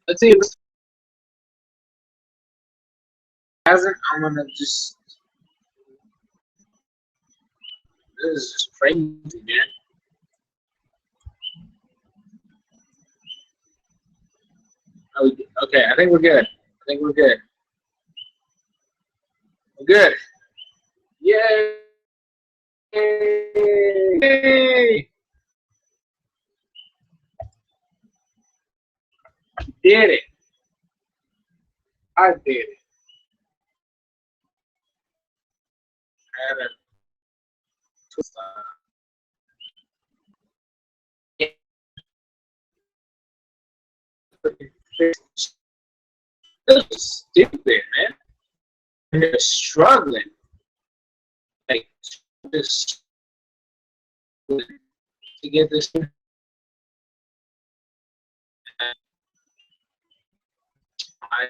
Let's see if it hasn't. I'm gonna just. This is just crazy, man. Oh, okay, I think we're good. I think we're good. We're good. Yay! Yay! Did it. I did it. I had a twist. This is stupid, man. They're struggling. Like, just to get this.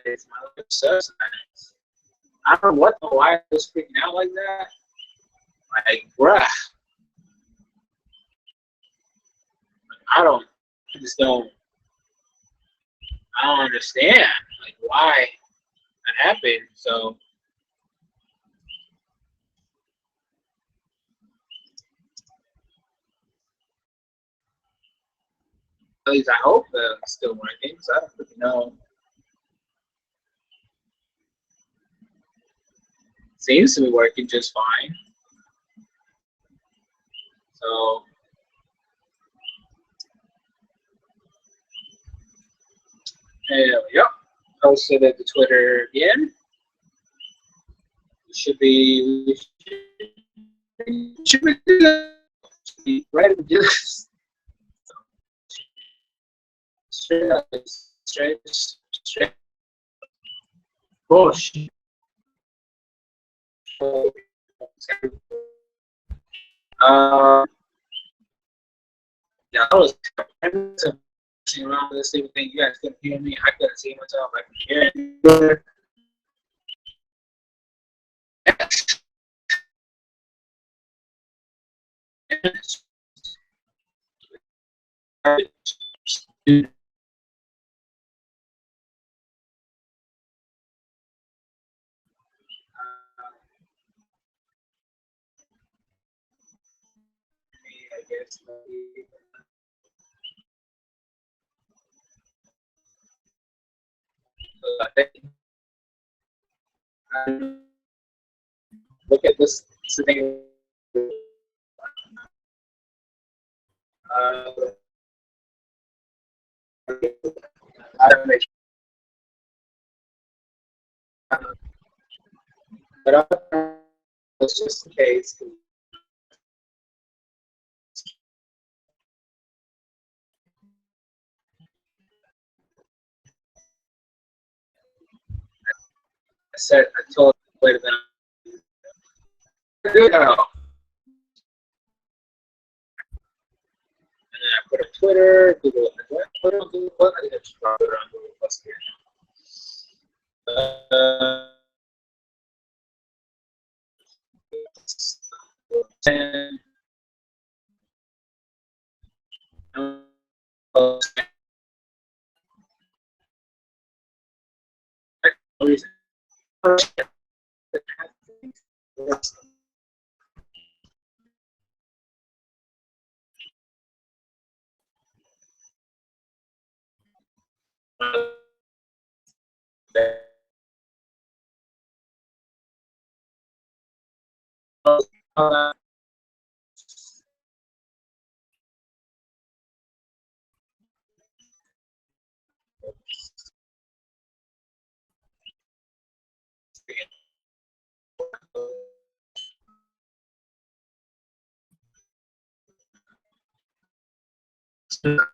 It's my success. I don't know what the why was freaking out like that. Like, bruh, I don't, I just don't, I don't understand like why that happened. So at least I hope it's still working. So I don't really know. Seems to be working just fine. So there we go. Posted at the Twitter again. We should be ready to do this. Straight. Bullshit. Uh, yeah, I was around this thing. You guys couldn't hear me. I couldn't see myself. I could hear it. I guess look at this thing. Uh, I don't make, but it's just in case. I told wait a minute. Good. And then I put a Twitter, Google. Put it on Google Plus. I think I just brought it on Google Plus here. And reason.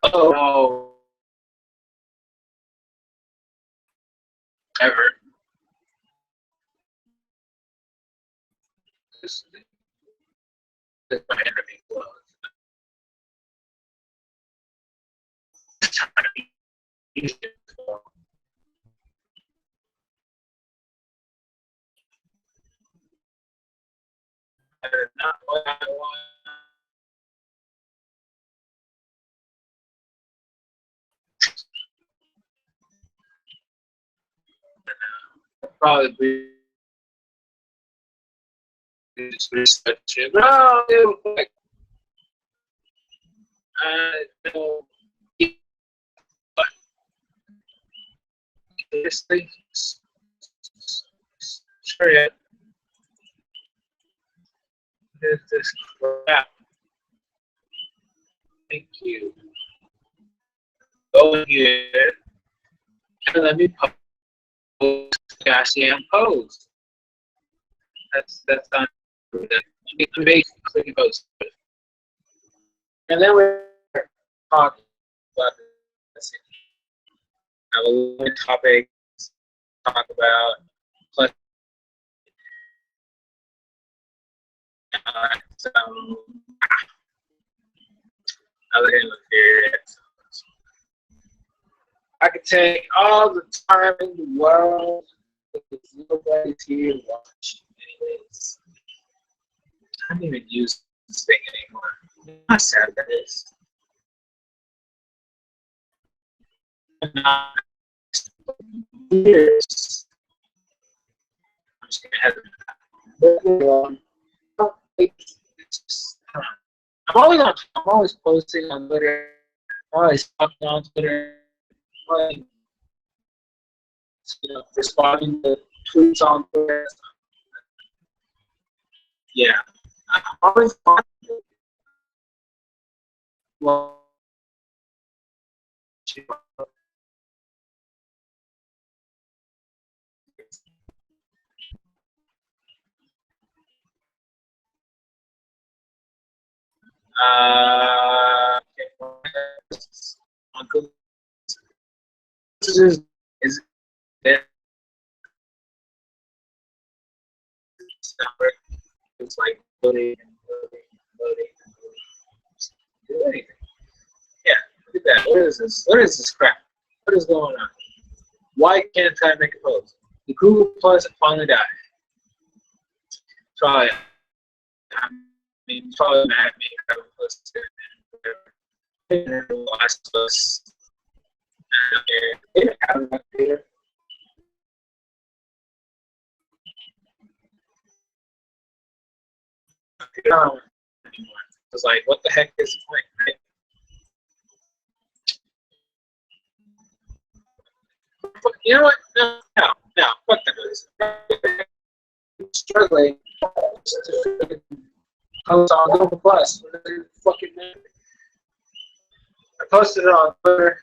Oh, ever. This is my interview closed. Not what I want. probably be research it. But it was like, don't but this thing, sure, yeah, this crap. Thank you. Go here and let me post goddamn post. That's not let me make clean post. And then we're talking about this. Have a little topic talk about plus so other than look here. I could take all the time in the world because nobody's here to watch. Anyways, I don't even use this thing anymore. How sad that is. Years. I'm just gonna have I'm always posting on Twitter. I'm always talking on Twitter. Like, responding to tweets on Twitter. Yeah, I'm always well, Uncle is there. It's like loading and loading and loading and loading. Do anything. Yeah, look at that. What is this? What is this crap? What is going on? Why can't I make a post? The Google Plus finally died. Probably, I mean, probably mad at me. I haven't posted it. And last post. And I don't know there. Anymore. It's like, what the heck is the point, right? You know what? No, fuck that. I'm struggling to post on Google Plus. Fucking I posted it on Twitter.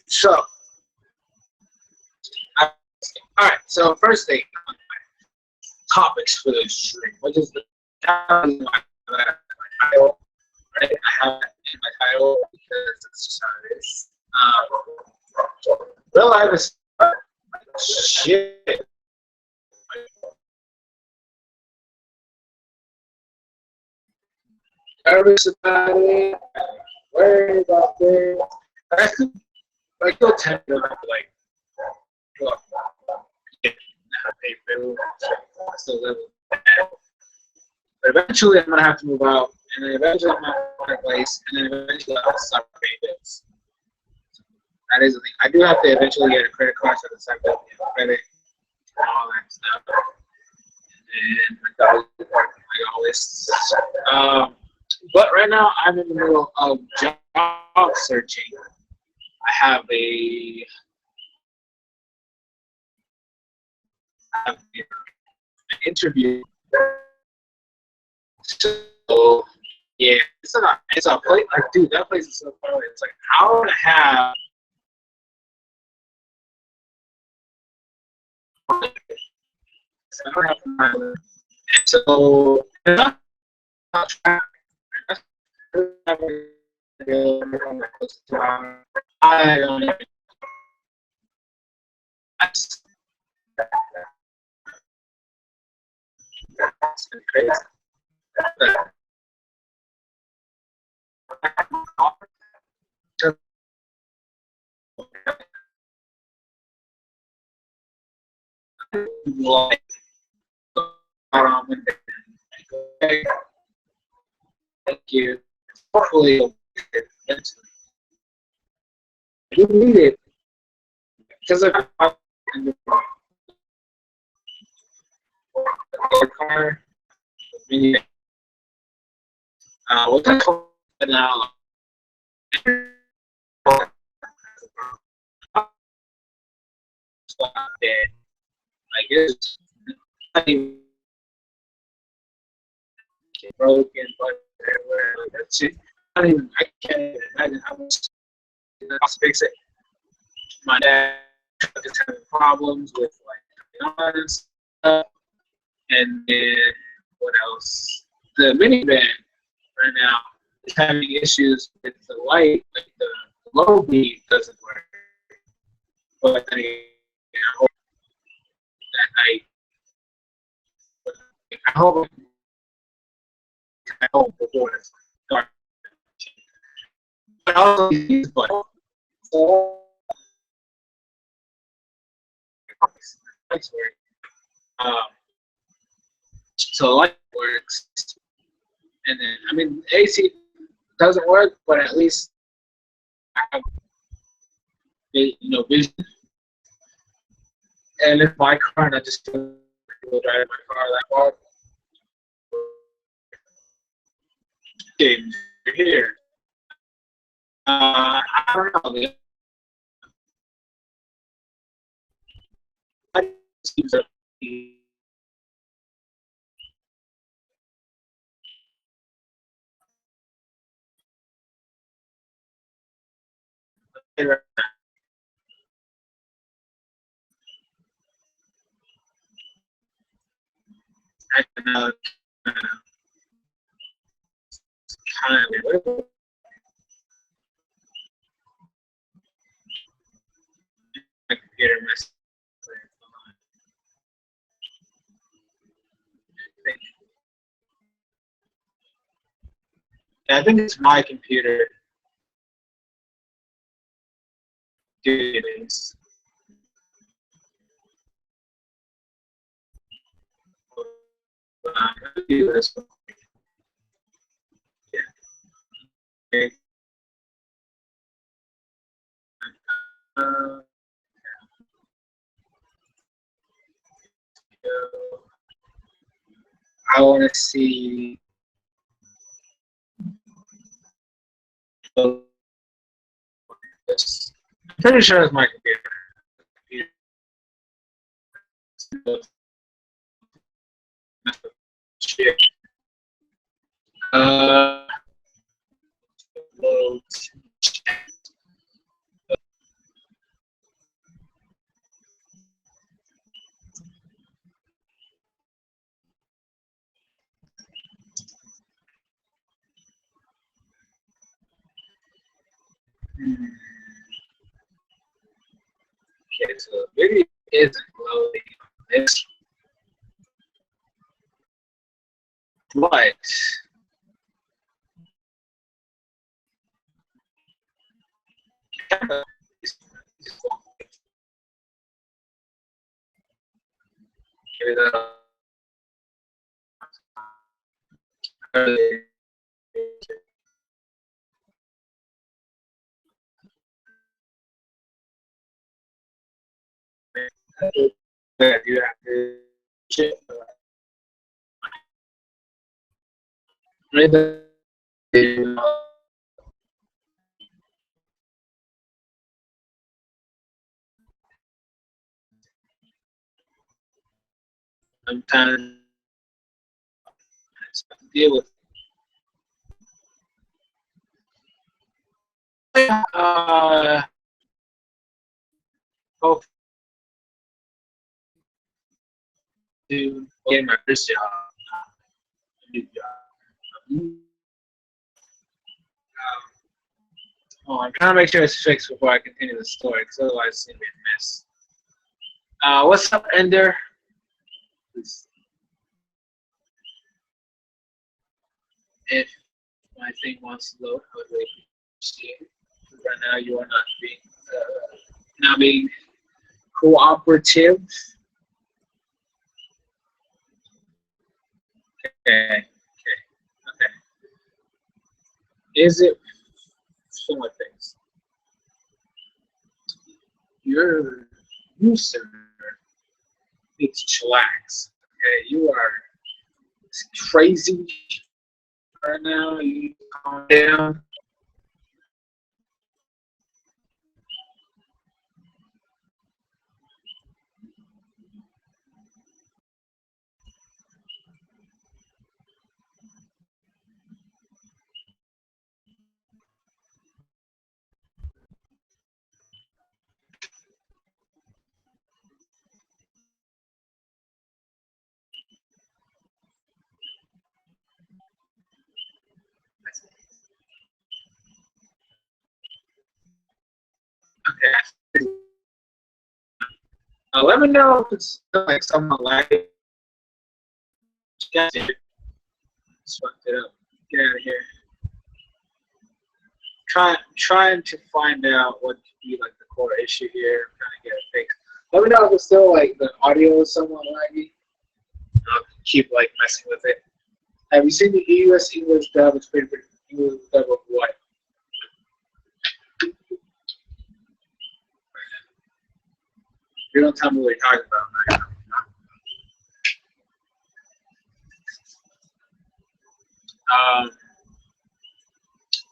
So, all right. So first thing, topics for this stream, which is the title. Right? I have it in my title because it's just how it is. Real life is shit. Nervous about it. Worried about it. I feel tempted to like, look, I pay bills. I still live with that. But eventually, I'm gonna have to move out, and then eventually, I'm gonna find a place, and then eventually, I'll start paying bills. That is the thing. I do have to eventually get a credit card so I can start building credit and all that stuff. And like always. But right now, I'm in the middle of job searching. I have an interview. So yeah, it's a place like, dude, that place is so far away. It's like an hour and a half. So I don't have to, and so I don't even. That's crazy. Like, thank you. Hopefully, you need it because of in the car. What's that called now? That I guess broken, but that's it. I can't imagine how much I'll fix it. My dad is having problems with like stuff, and then what else? The minivan right now is having issues with the light, like the low beam doesn't work. But I hope that I hope before it's dark. But also these but um, so the light works, and then I mean AC doesn't work, but at least I have vision. And if my car, and I just go drive my car that far, here. I don't know. I seems to be I can kind of my computer messed. I think it's my computer doing this. Do this. Yeah. Okay. Uh, I want to see. This. I'm pretty sure it's my computer. Shit. Uh, load. Okay, so the video isn't loading on this, but you have to check. Sometimes deal with. Hope to get my first job. New job. I'm trying to make sure it's fixed before I continue the story, because otherwise it's gonna be a mess. What's up, Ender? if my thing wants to load, I would really appreciate it. Right now, you are not being cooperative. Okay, okay. Is it somewhat things? You, sir, it's chillax. Okay, you are crazy right now. You need to calm down. Okay. Let me know if it's like someone like Just fucked it up. Get out of here. Trying to find out what could be like the core issue here. I'm trying to get it fixed. Let me know if it's still like the audio is somewhat laggy. I'll keep like messing with it. Have you seen the US English dub? It's pretty English dub of what? You don't tell me what you're talking about right now.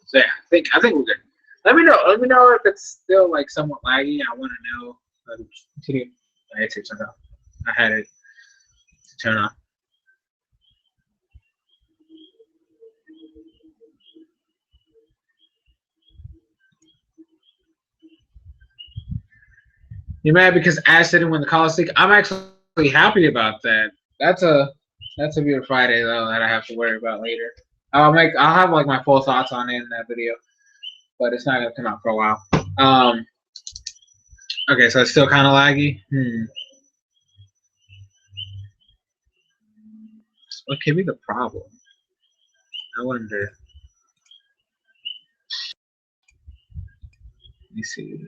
So yeah, I think we're good. Let me know if it's still like somewhat laggy. I want to know. Continue. I had to turn off. I had it to turn off. You mad because Ash didn't win the College League? I'm actually happy about that. That's a beautiful Friday though that I have to worry about later. I'll have like my full thoughts on it in that video, but it's not gonna come out for a while. Okay, so it's still kind of laggy. What could be the problem? I wonder. Let me see.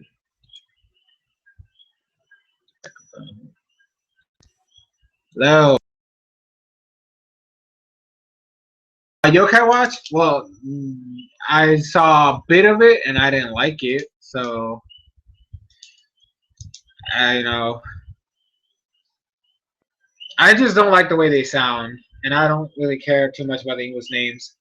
Hello. Yokai Watch? Well, I saw a bit of it and I didn't like it, so I just don't like the way they sound, and I don't really care too much about the English names.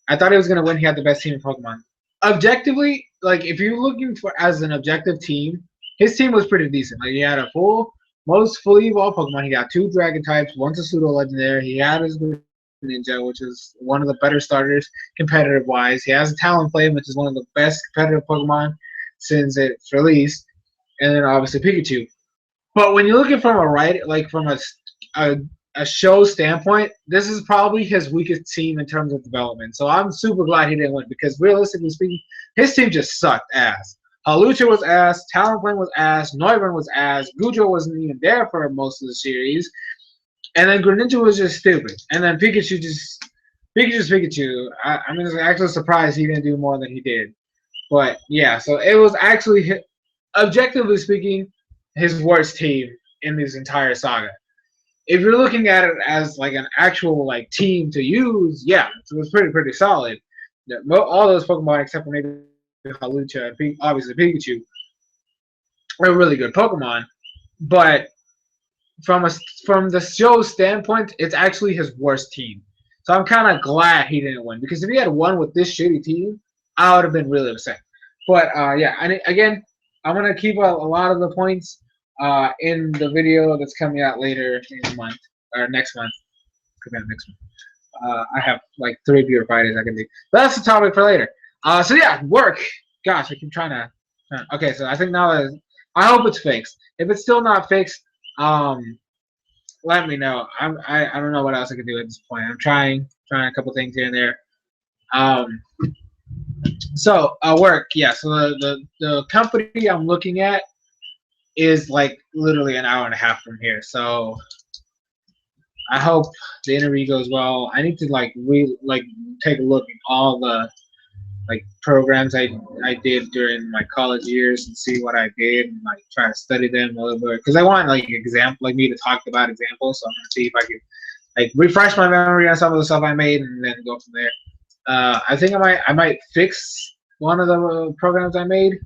I thought he was gonna win. He had the best team in Pokemon. Objectively, like if you're looking for as an objective team, his team was pretty decent. Like he had most fully evolved Pokemon. He got 2 Dragon types, one's a pseudo legendary. He had his Ninja, which is one of the better starters competitive wise. He has a Talonflame, which is one of the best competitive Pokemon since its release, and then obviously Pikachu. But when you're looking from a show standpoint, this is probably his weakest team in terms of development. So I'm super glad he didn't win because realistically speaking, his team just sucked ass. Halucha was ass, Talonflame was ass, Noivern was ass, Gujo wasn't even there for most of the series, and then Greninja was just stupid. And then Pikachu's Pikachu. I mean, it's actually surprised he didn't do more than he did. But yeah, so it was actually, objectively speaking, his worst team in this entire saga. If you're looking at it as like an actual like team to use, yeah, it was pretty solid. All those Pokemon except for maybe Halucha and obviously Pikachu are really good Pokemon. But from the show standpoint, it's actually his worst team. So I'm kind of glad he didn't win because if he had won with this shitty team, I would have been really upset. But yeah, and again, I'm gonna keep a lot of the points in the video that's coming out later in the month or next month. Coming out next month. I have like 3 Beautiful Fridays I can do. But that's the topic for later. So yeah, work. Gosh, I keep trying to. Okay, so I think now that I hope it's fixed. If it's still not fixed, let me know. I don't know what else I can do at this point. I'm trying a couple things here and there. So work. Yeah. So the company I'm looking at is like literally an hour and a half from here. So I hope the interview goes well. I need to take a look at all the like programs I did during my college years and see what I did and like try to study them a little bit because I want like example like me to talk about examples. So I'm gonna see if I can like refresh my memory on some of the stuff I made and then go from there. I think I might fix one of the programs I made,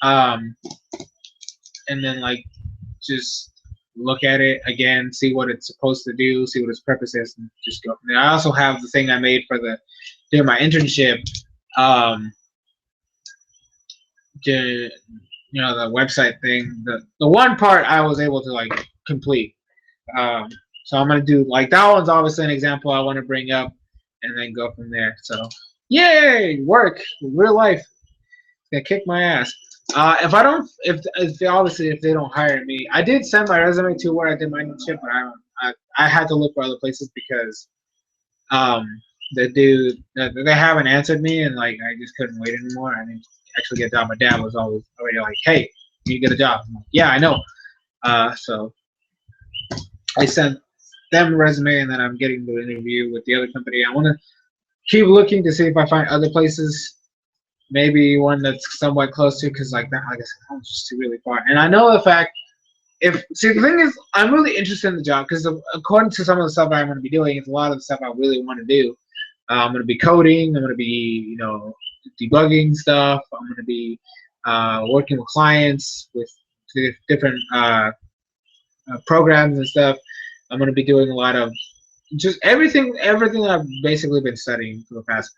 um, and then like just look at it again, see what it's supposed to do, see what its purpose is, and just go from there. I also have the thing I made for the during my internship. The the website thing. The one part I was able to like complete. So I'm gonna do like that one's obviously an example I want to bring up, and then go from there. So yay, work real life. It's gonna kick my ass. If I don't, if they, obviously if they don't hire me, I did send my resume to where I did my internship, but I had to look for other places because the dude they haven't answered me, and like I just couldn't wait anymore. I didn't actually get a job. My dad was always already like, "Hey, you get a job." I'm like, yeah, I know. So I sent them a resume, and then I'm getting the interview with the other company. I want to keep looking to see if I find other places, maybe one that's somewhat close to, because like I guess I'm just too really far. And I know the fact see the thing is I'm really interested in the job because according to some of the stuff I'm going to be doing, it's a lot of the stuff I really want to do. I'm going to be coding. I'm going to be debugging stuff. I'm going to be working with clients with different programs and stuff. I'm going to be doing a lot of just everything I've basically been studying for the past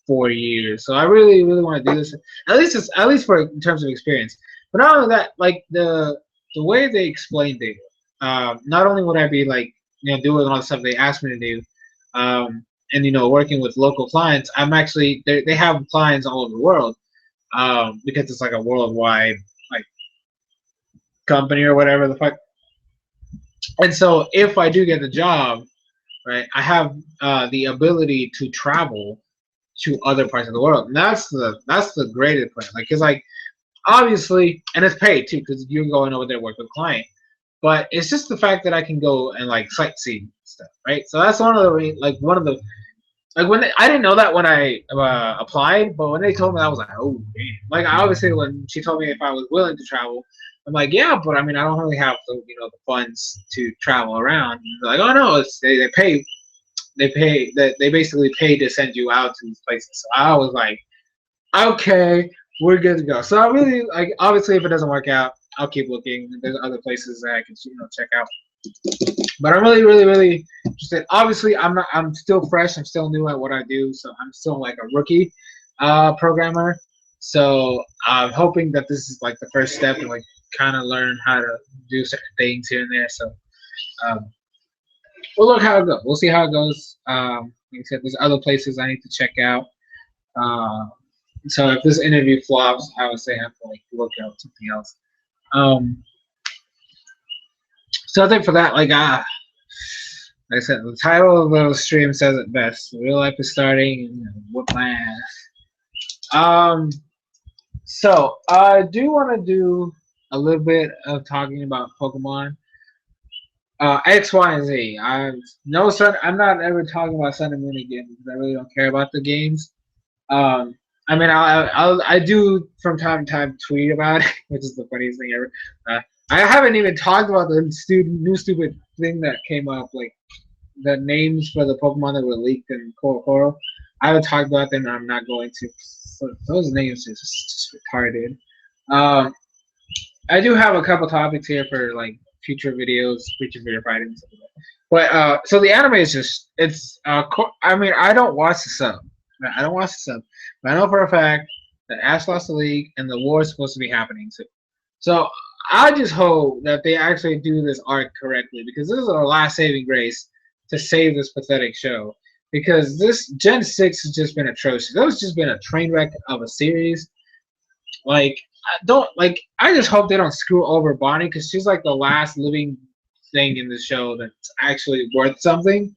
4 years. So I really want to do this at least for in terms of experience. But not only that, like the way they explained it, not only would I be like doing all the stuff they asked me to do, and working with local clients. I'm actually they have clients all over the world because it's like a worldwide like company or whatever the fuck. And so if I do get the job, right, I have the ability to travel to other parts of the world, and that's the greatest part. Like, cause like obviously, and it's paid too, because you're going over there to work with a client. But it's just the fact that I can go and like sightsee stuff, right? So that's one of the when I didn't know that when I applied, but when they told me, I was like, oh man. Like obviously when she told me if I was willing to travel, I'm like, yeah, but I mean I don't really have the funds to travel around. They're like, oh no, it's they pay that they basically pay to send you out to these places. So I was like, okay, we're good to go. So I really like obviously if it doesn't work out, I'll keep looking. There's other places that I can check out. But I'm really interested. Obviously, I'm still fresh. I'm still new at what I do, so I'm still like a rookie programmer. So I'm hoping that this is like the first step and like kind of learn how to do certain things here and there. So we'll look how it goes. We'll see how it goes. Like I said, there's other places I need to check out. So if this interview flops, I would say I have to like look out something else. So I think for that, like I said, the title of the stream says it best. Real life is starting, and whoop my ass. So I do want to do a little bit of talking about Pokemon. X, Y, and Z. I'm not ever talking about Sun and Moon again because I really don't care about the games. I mean, I do from time to time tweet about it, which is the funniest thing ever. I haven't even talked about the new stupid thing that came up, like the names for the Pokemon that were leaked in Coral. I haven't talked about them, and I'm not going to. So those names are just retarded. I do have a couple topics here for like future videos, future video fighting, and stuff like that. But so the anime is just I mean, I don't watch the sub. I don't watch the sub, but I know for a fact that Ash lost the league and the war is supposed to be happening soon. So I just hope that they actually do this arc correctly because this is our last saving grace to save this pathetic show. Because this Gen 6 has just been atrocious. It's just been a train wreck of a series. Like I just hope they don't screw over Bonnie because she's like the last living thing in the show that's actually worth something.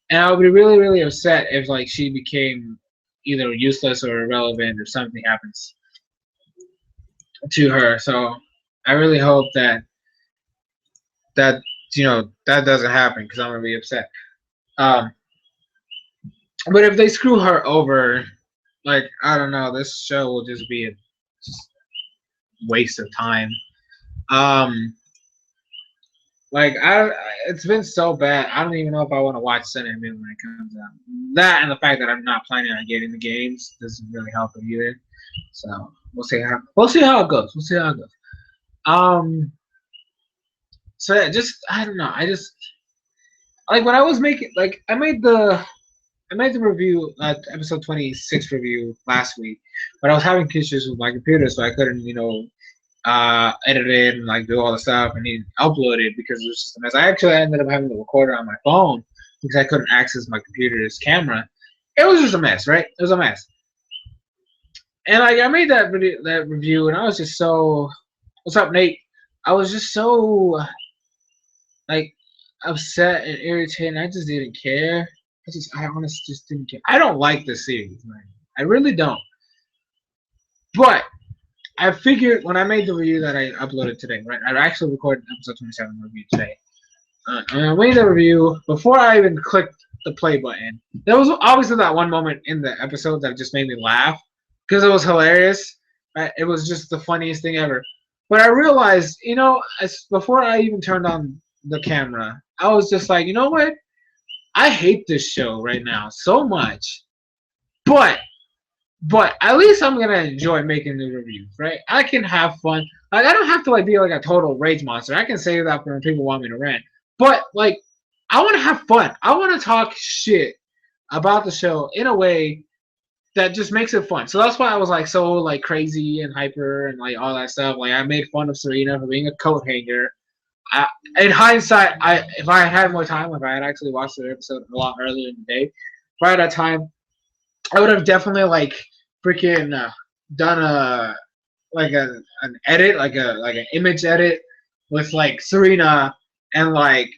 And I would be really upset if like she became either useless or irrelevant or something happens to her. So I really hope that that doesn't happen because I'm gonna be upset. But if they screw her over, like I don't know, this show will just be a just waste of time. Um, like it's been so bad. I don't even know if I want to watch Sun and Moon when it comes out. That and the fact that I'm not planning on getting the games doesn't really help it either. So we'll see how it goes. We'll see how it goes. Um, so yeah, just I don't know. I just like when I was making like I made the review, episode 26 review last week, but I was having issues with my computer, so I couldn't, edit it and like do all the stuff and then upload it because it was just a mess. I actually ended up having to record it on my phone because I couldn't access my computer's camera. It was just a mess, right? It was a mess. And like I made that video, that review, and I was just so, what's up, Nate? I was just so like upset and irritated. I just didn't care. I honestly just didn't care. I don't like the series, man. I really don't. But I figured when I made the review that I uploaded today, right? I actually recorded episode 27 review today. And I made the review before I even clicked the play button. There was obviously that one moment in the episode that just made me laugh because it was hilarious. Right? It was just the funniest thing ever. But I realized, before I even turned on the camera, I was just like, you know what? I hate this show right now so much. But at least I'm gonna enjoy making the reviews, right? I can have fun. Like I don't have to like be like a total rage monster. I can say that for when people want me to rant. But like I want to have fun. I want to talk shit about the show in a way that just makes it fun. So that's why I was like so like crazy and hyper and like all that stuff. Like I made fun of Serena for being a coat hanger. In hindsight, if I had more time, if I had actually watched the episode a lot earlier in the day, prior to that time, I would have definitely like freaking done an edit, like an image edit with like Serena and like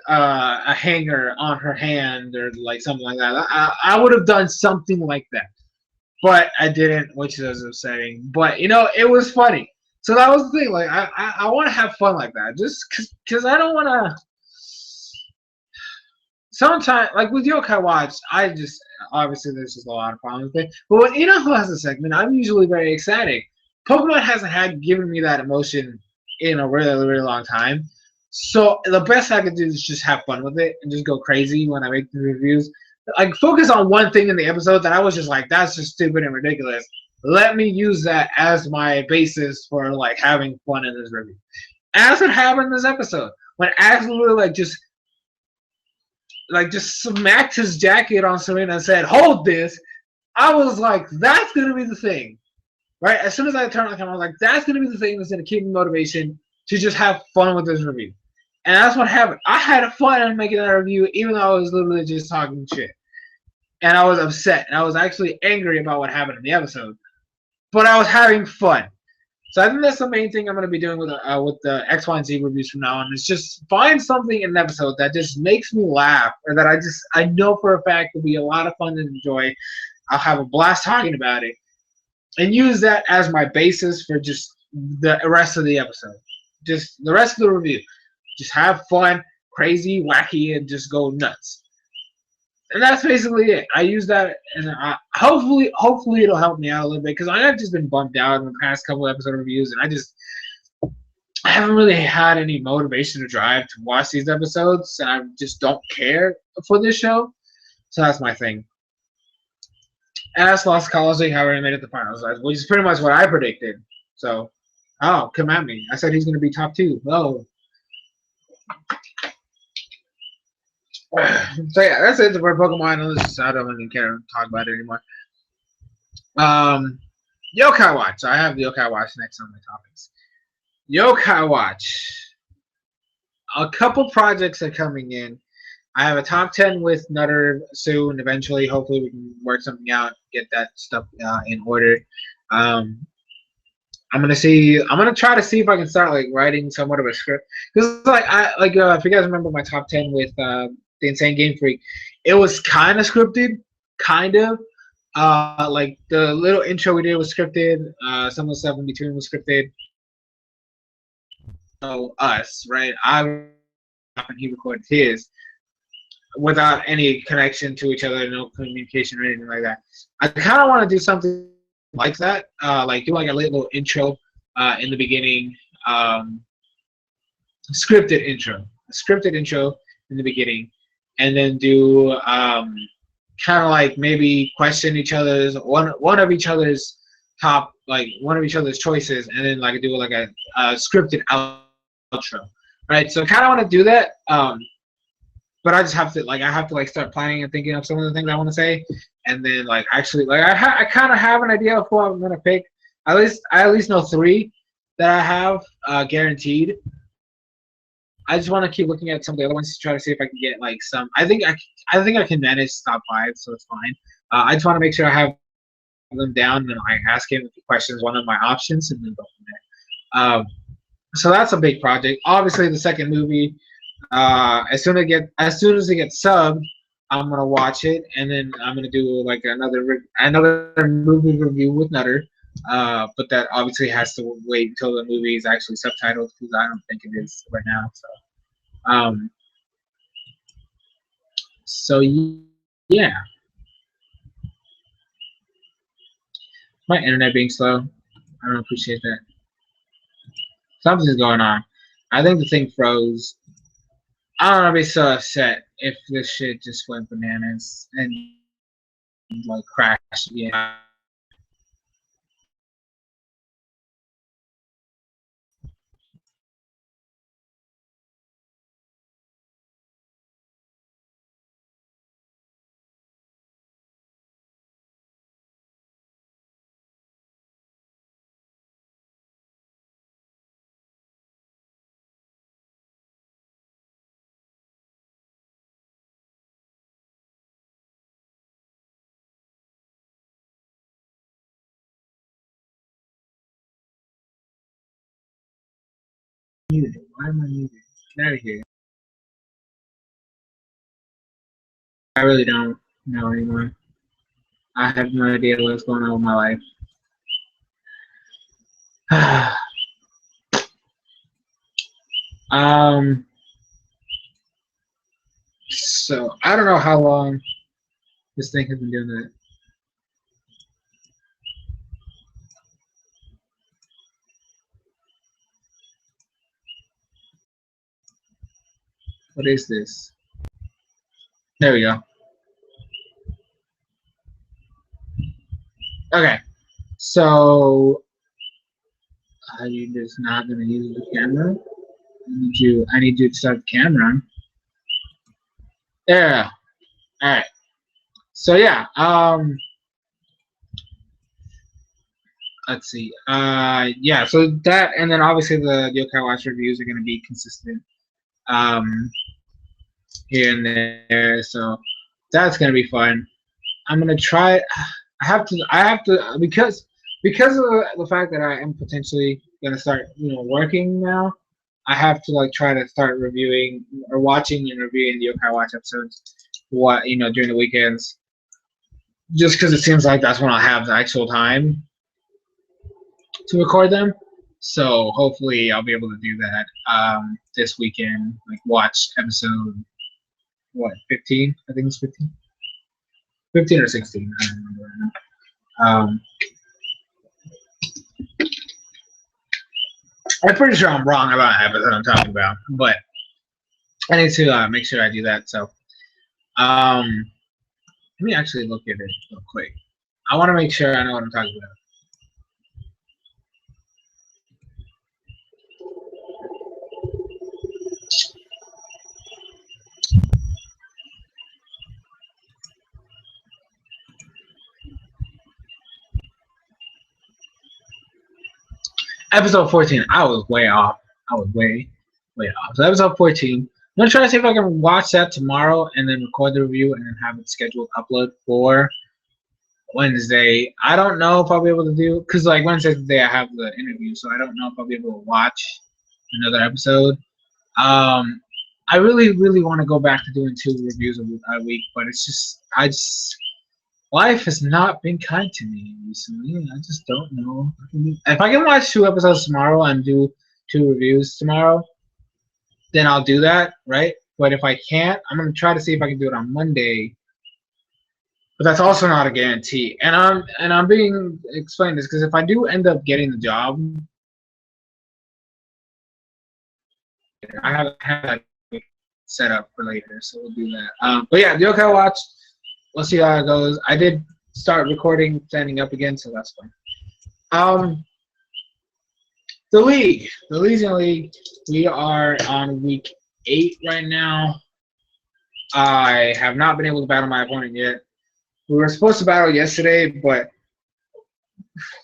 a hanger on her hand or like something like that. I would have done something like that, but I didn't, which is upsetting. But it was funny. So that was the thing. Like I want to have fun like that, just because I don't want to. Sometimes, like with Yokai Watch, I just obviously there's just a lot of problems with it. But when who has a segment, I'm usually very ecstatic. Pokemon hasn't had given me that emotion in a really really long time. So the best I could do is just have fun with it and just go crazy when I make the reviews. Like focus on one thing in the episode that I was just like, that's just stupid and ridiculous. Let me use that as my basis for like having fun in this review. As it happened in this episode, when absolutely just smacked his jacket on Serena and said, "Hold this." I was like, "That's gonna be the thing." Right? As soon as I turned on the camera, I was like, "That's gonna be the thing that's gonna keep me motivation to just have fun with this review." And that's what happened. I had fun making that review, even though I was literally just talking shit. And I was upset. And I was actually angry about what happened in the episode. But I was having fun. So I think that's the main thing I'm going to be doing with the X, Y, and Z reviews from now on. Is just find something in an episode that just makes me laugh, or that I know for a fact will be a lot of fun to enjoy. I'll have a blast talking about it, and use that as my basis for just the rest of the episode, just the rest of the review. Just have fun, crazy, wacky, and just go nuts. And that's basically it. I use that, and hopefully it'll help me out a little bit because I have just been bumped out in the past couple episode reviews, and I haven't really had any motivation to drive to watch these episodes, and I just don't care for this show. So that's my thing. As Lost College, however, made it to the finals, which is pretty much what I predicted. So, come at me. I said he's going to be top 2. Oh. So yeah, that's it for Pokemon. I don't even care to talk about it anymore. Yokai Watch. I have the Yokai Watch next on my topics. Yokai Watch. A couple projects are coming in. I have a top 10 with Nutter soon. Eventually, hopefully, we can work something out, get that stuff in order. I'm gonna see. I'm gonna try to see if I can start like writing somewhat of a script. Because if you guys remember my top 10 with the Insane Game Freak, it was kind of scripted, kind of. Like the little intro we did was scripted. Some of the stuff in between was scripted. So us, right? I and he recorded his. without any connection to each other, no communication or anything like that. I kind of want to do something like that, like do like a little intro in the beginning, um, scripted intro in the beginning, and then do kind of like maybe question each other's one of each other's top, like one of each other's choices, and then like do like a scripted outro, right? So I kind of want to do that. But I just have to like start planning and thinking of some of the things I want to say, and then like actually like I kind of have an idea of who I'm gonna pick. I at least know three that I have guaranteed. I just want to keep looking at some of the other ones to try to see if I can get like some. I think I can manage top five, so it's fine. I just want to make sure I have them down, and I ask him if he questions one of my options, and then go from there. So that's a big project. Obviously, the second movie. As soon as it gets subbed, I'm gonna watch it, and then I'm gonna do like another movie review with Nutter. But that obviously has to wait until the movie is actually subtitled, because I don't think it is right now. So yeah, my internet being slow, I don't appreciate that. Something's going on. I think the thing froze. I don't want to be so upset if this shit just went bananas and like crashed. Yeah. Muted. Why am I muted? Get out of here. I really don't know anymore. I have no idea what's going on with my life. So I don't know how long this thing has been doing that. What is this? There we go. Okay, so are you just not gonna use the camera? I need you to start the camera. There. All right. So yeah. Let's see. Yeah. So that, and then obviously the Yokai Watch reviews are gonna be consistent. Here and there. So that's gonna be fun. I'm gonna try. I have to because of the fact that I am potentially gonna start working now. I have to like try to start reviewing or watching and reviewing the Yokai Watch episodes. During the weekends, just because it seems like that's when I'll have the actual time to record them. So hopefully I'll be able to do that this weekend. Like watch episode 15? I think it's 15. 15 or 16. I don't remember right now. I'm pretty sure I'm wrong about the episode I'm talking about, but I need to make sure I do that. So, let me actually look at it real quick. I want to make sure I know what I'm talking about. Episode 14. I was way off. I was way off. So episode 14. I'm gonna try to see if I can watch that tomorrow and then record the review and then have it scheduled upload for Wednesday. I don't know if I'll be able to do, because like Wednesday's the day I have the interview, so I don't know if I'll be able to watch another episode. I really want to go back to doing 2 reviews a week, but it's just life has not been kind to me recently. I just don't know. If I can watch 2 episodes tomorrow and do 2 reviews tomorrow, then I'll do that, right? But if I can't, I'm gonna try to see if I can do it on Monday. But that's also not a guarantee. And I'm being explained this because if I do end up getting the job, I have that set up for later, so we'll do that. But yeah, the Yokai Watch. We'll see how it goes. I did start recording, standing up again, so that's fine. The Legion League. We are on week 8 right now. I have not been able to battle my opponent yet. We were supposed to battle yesterday, but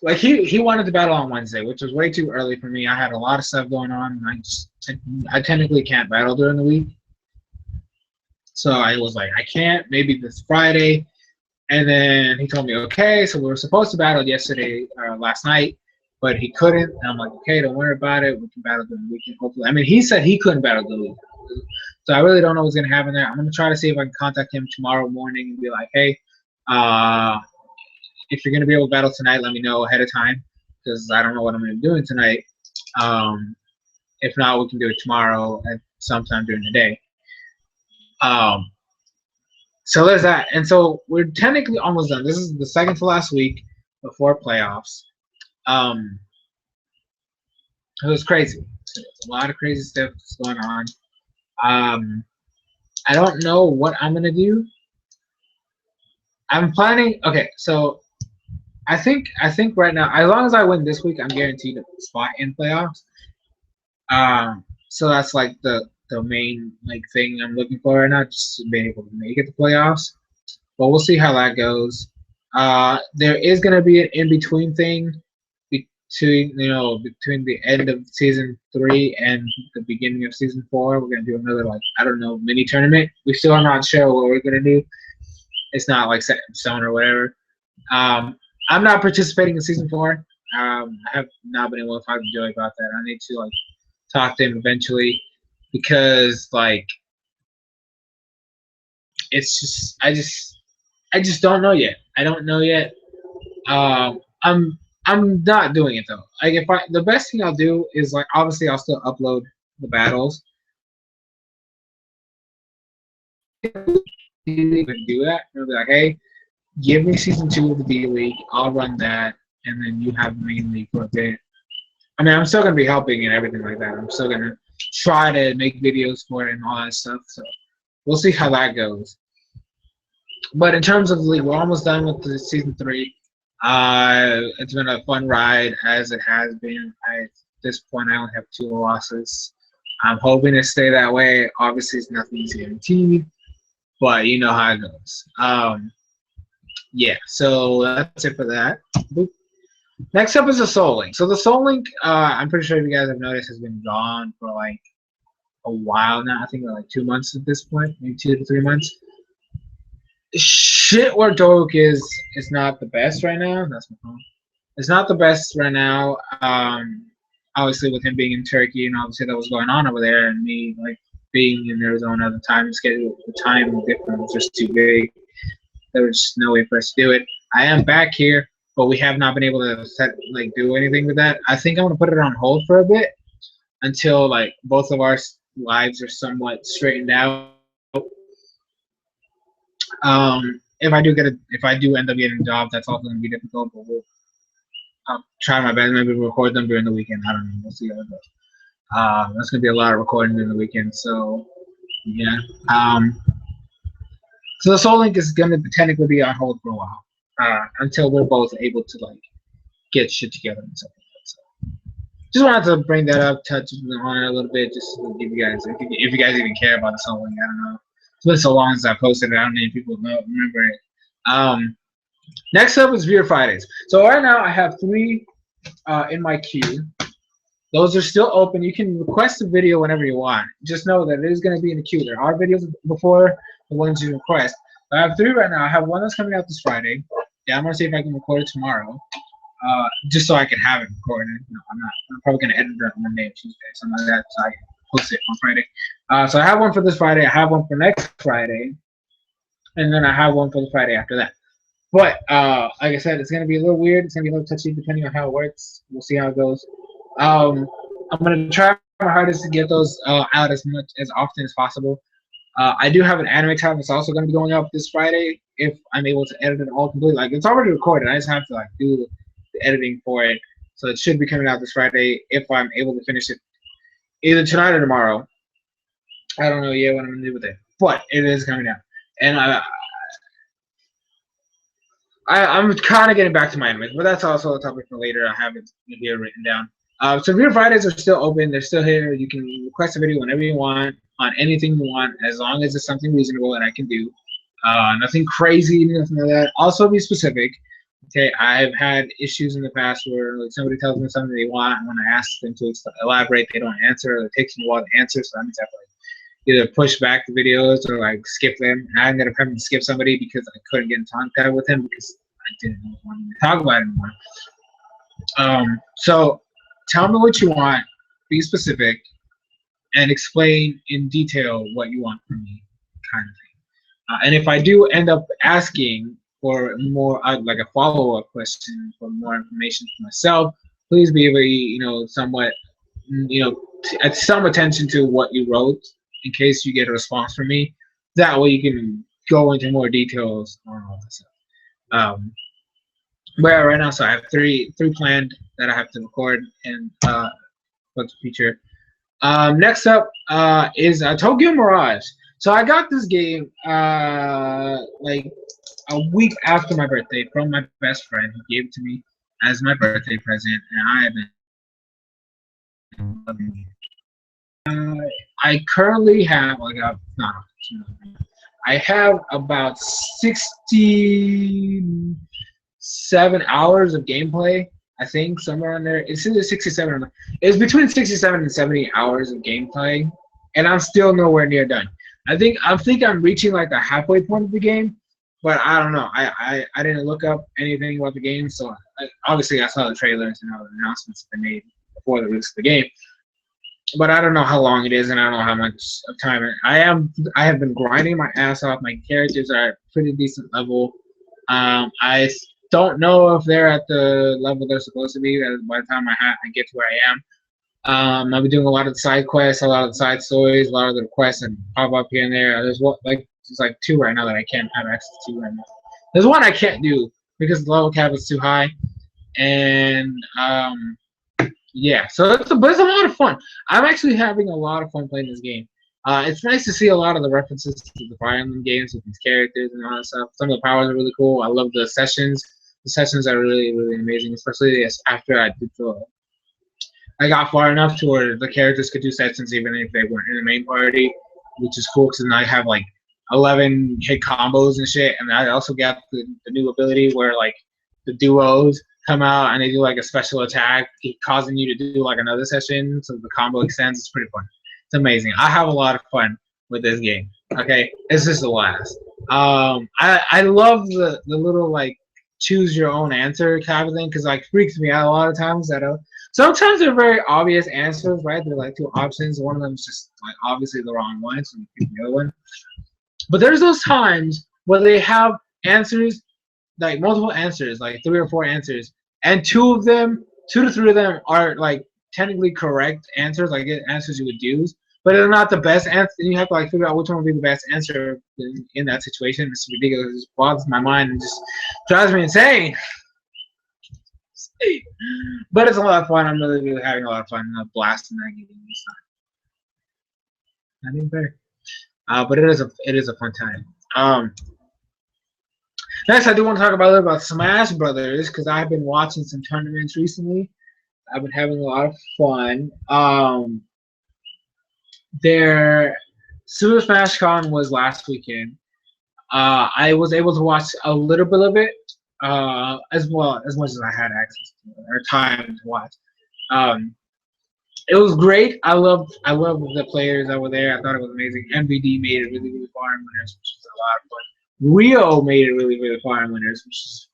like he wanted to battle on Wednesday, which was way too early for me. I had a lot of stuff going on, and I technically can't battle during the week. So I was like, I can't. Maybe this Friday. And then he told me, okay. So we were supposed to battle yesterday, last night, but he couldn't. And I'm like, okay, don't worry about it. We can battle during the weekend, hopefully. I mean, he said he couldn't battle the weekend. So I really don't know what's going to happen there. I'm going to try to see if I can contact him tomorrow morning and be like, hey, if you're going to be able to battle tonight, let me know ahead of time because I don't know what I'm going to be doing tonight. If not, we can do it tomorrow at sometime during the day. So there's that. And so we're technically almost done. This is the second to last week before playoffs. It was crazy. There's a lot of crazy stuff that's going on. I don't know what I'm going to do. I'm planning. Okay, so I think right now, as long as I win this week, I'm guaranteed a spot in playoffs. So that's like the main like thing I'm looking for right now, just to be able to make it to playoffs. But we'll see how that goes. There is going to be an in-between thing between the end of season 3 and the beginning of season 4. We're going to do another mini tournament. We still are not sure what we're going to do. It's not like set in stone or whatever. I'm not participating in season 4. I have not been able to talk to Joey about that. I need to talk to him eventually because it's just I just don't know yet. I don't know yet. I'm not doing it though. The best thing I'll do is obviously I'll still upload the battles. Do that. I'll be like, hey, give me season 2 of the D League. I'll run that, and then you have the main league for a bit. I mean, I'm still gonna be helping and everything like that. I'm still gonna try to make videos for it and all that stuff. So we'll see how that goes. But in terms of the league, we're almost done with the season 3. It's been a fun ride as it has been. At this point, I only have 2 losses. I'm hoping to stay that way. Obviously, it's nothing's guaranteed, but you know how it goes. Yeah, so that's it for that. Boop. Next up is the Soul Link. So the Soul Link, I'm pretty sure if you guys have noticed, has been gone for a while now. I think 2 months at this point, maybe 2 to 3 months. Shit where Doak is not the best right now. That's my phone. It's not the best right now. Obviously with him being in Turkey and obviously that was going on over there, and me being in Arizona, the time schedule, the time difference was just too big. There was just no way for us to do it. I am back here, but we have not been able to do anything with that. I think I'm gonna put it on hold for a bit until both of our lives are somewhat straightened out. If I do end up getting a job, that's also gonna be difficult. But I'll try my best. Maybe record them during the weekend. I don't know. We'll see how it goes. That's gonna be a lot of recording during the weekend. So yeah. So the Soul Link is gonna technically be on hold for a while until we're both able to get shit together and stuff like that. So just wanted to bring that up, touch on it a little bit, just to give you guys, if you guys even care about the Soul Link. I don't know. It's been so long since I posted it. I don't know if people remember it. Next up is Viewer Fridays. So right now I have 3 in my queue. Those are still open. You can request a video whenever you want. Just know that it is going to be in the queue. There are videos before the ones you request. I have 3 right now. I have one that's coming out this Friday. Yeah, I'm going to see if I can record it tomorrow. Just so I can have it recorded. No, I'm probably going to edit it on Monday or Tuesday, something like that, so I can post it on Friday. So I have one for this Friday. I have one for next Friday. And then I have one for the Friday after that. But like I said, it's going to be a little weird. It's going to be a little touchy depending on how it works. We'll see how it goes. I'm going to try my hardest to get those out as often as possible. I do have an anime tab that's also going to be going up this Friday if I'm able to edit it all completely. Like it's already recorded. I just have to like do the editing for it. So it should be coming out this Friday if I'm able to finish it either tonight or tomorrow. I don't know yet what I'm going to do with it, but it is coming out. And I'm kind of getting back to my anime, but that's also a topic for later. I have it here written down. So Review Fridays are still open. They're still here. You can request a video whenever you want on anything you want, as long as it's something reasonable that I can do. Nothing crazy, nothing like that. Also, be specific. Okay, I've had issues in the past where like, somebody tells me something they want, and when I ask them to elaborate, they don't answer, or it takes me a while to answer. So I'm just have to like either push back the videos or like skip them. And I ended up having to skip somebody because I couldn't get in contact with him because I didn't want to talk about it anymore. So tell me what you want, be specific, and explain in detail what you want from me, kind of thing. And if I do end up asking for more, like a follow-up question for more information for myself, please be very, somewhat, at some attention to what you wrote in case you get a response from me. That way you can go into more details on all this stuff. But right now, so I have three planned that I have to record and for the future. Next up is Tokyo Mirage. So I got this game like a week after my birthday from my best friend. He gave it to me as my birthday present, and I have been loving it. I currently have I have about 67 hours of gameplay. I think somewhere on there. It's either 67. It's between 67 and 70 hours of gameplay, and I'm still nowhere near done. I think I'm reaching like the halfway point of the game, but I don't know. I didn't look up anything about the game, so obviously I saw the trailers and all the announcements they made before the release of the game. But I don't know how long it is, and I don't know how much of time I have been grinding my ass off. My characters are at pretty decent level. I don't know if they're at the level they're supposed to be by the time I get to where I am. I've been doing a lot of the side quests, a lot of the side stories, a lot of the requests and pop up here and there. There's like two right now that I can't have access to right now. There's one I can't do because the level cap is too high, and yeah. So but it's a lot of fun. I'm actually having a lot of fun playing this game. It's nice to see a lot of the references to the Fire Emblem games with these characters and all that stuff. Some of the powers are really cool. I love the sessions. The sessions are really, really amazing, especially after I got far enough to where the characters could do sessions even if they weren't in the main party, which is cool because now I have like 11 hit combos and shit. And I also got the new ability where like the duos come out and they do like a special attack, causing you to do like another session, so the combo extends. It's pretty fun. It's amazing. I have a lot of fun with this game. Okay, it's just a blast. I love the little like choose your own answer kind of thing because like freaks me out a lot of times. Sometimes they're very obvious answers, right? They're like two options. One of them is just like obviously the wrong one, so you pick the other one. But there's those times where they have answers, like multiple answers, like 3 or 4 answers, and 2 to 3 of them are like technically correct answers, like answers you would use, but they're not the best answer. And you have to like figure out which one would be the best answer in that situation. It's ridiculous. It just bothers my mind and just drives me insane. But it's a lot of fun. I'm really, really having a lot of fun. I'm blasting that game this time. I think fair. But it is a fun time. Next, I do want to talk a little about Smash Brothers because I've been watching some tournaments recently. I've been having a lot of fun. Their Super Smash Con was last weekend. I was able to watch a little bit of it, as much as I had access to it, or time to watch. It was great. I loved the players that were there. I thought it was amazing. MVD made it really, really far in winners, which was a lot of fun. Rio made it really, really far in winners, which is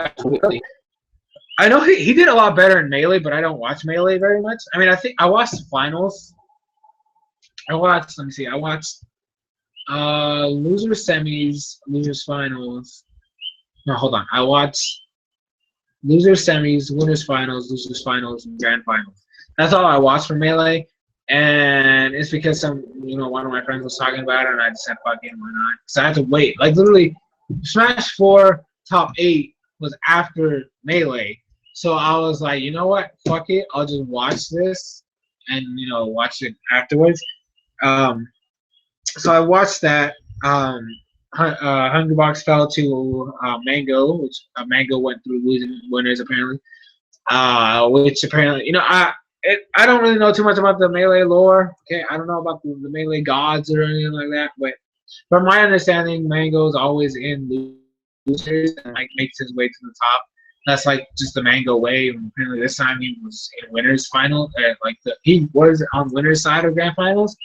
fantastic. I know he did a lot better in Melee, but I don't watch Melee very much. I mean, I watched the finals. Let me see. I watched losers semis, losers finals. No, hold on. I watched losers semis, winners finals, and grand finals. That's all I watched for Melee. And it's because one of my friends was talking about it, and I just said, "Fucking why not?" So I had to wait. Like literally, Smash 4 top 8 was after Melee, so I was like, you know what? Fuck it. I'll just watch this, and watch it afterwards. Um, so I watched that. Hungrybox fell to Mango, which Mango went through losing winners apparently. Which apparently, I don't really know too much about the Melee lore. Okay, I don't know about the Melee gods or anything like that. But from my understanding, Mango's always in losers and like makes his way to the top. That's like just the Mango way. And apparently, this time he was in winners final. He was on winners side of grand finals,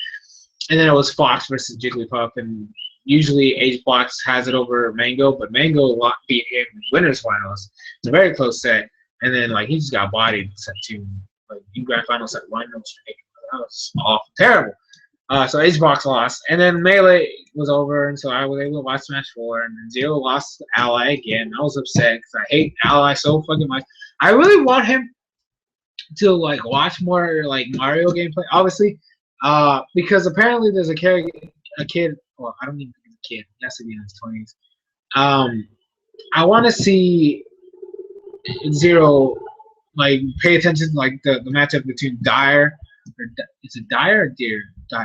and then it was Fox versus Jigglypuff, and usually HBox has it over Mango, but Mango beat him in winners finals. It's a very close set. And then he just got bodied in set 2. Like in grand final set 1, that was awful, terrible. So HBox lost, and then Melee was over, and so I was able to watch Smash 4, and then Zero lost to Ally again. I was upset because I hate Ally so fucking much. I really want him to watch more Mario gameplay, obviously, because apparently there's a kid. Well, I don't even think he's a kid. He has to be in his 20s. I want to see Zero pay attention to the matchup between Dyer, it's a Dyer or Deer?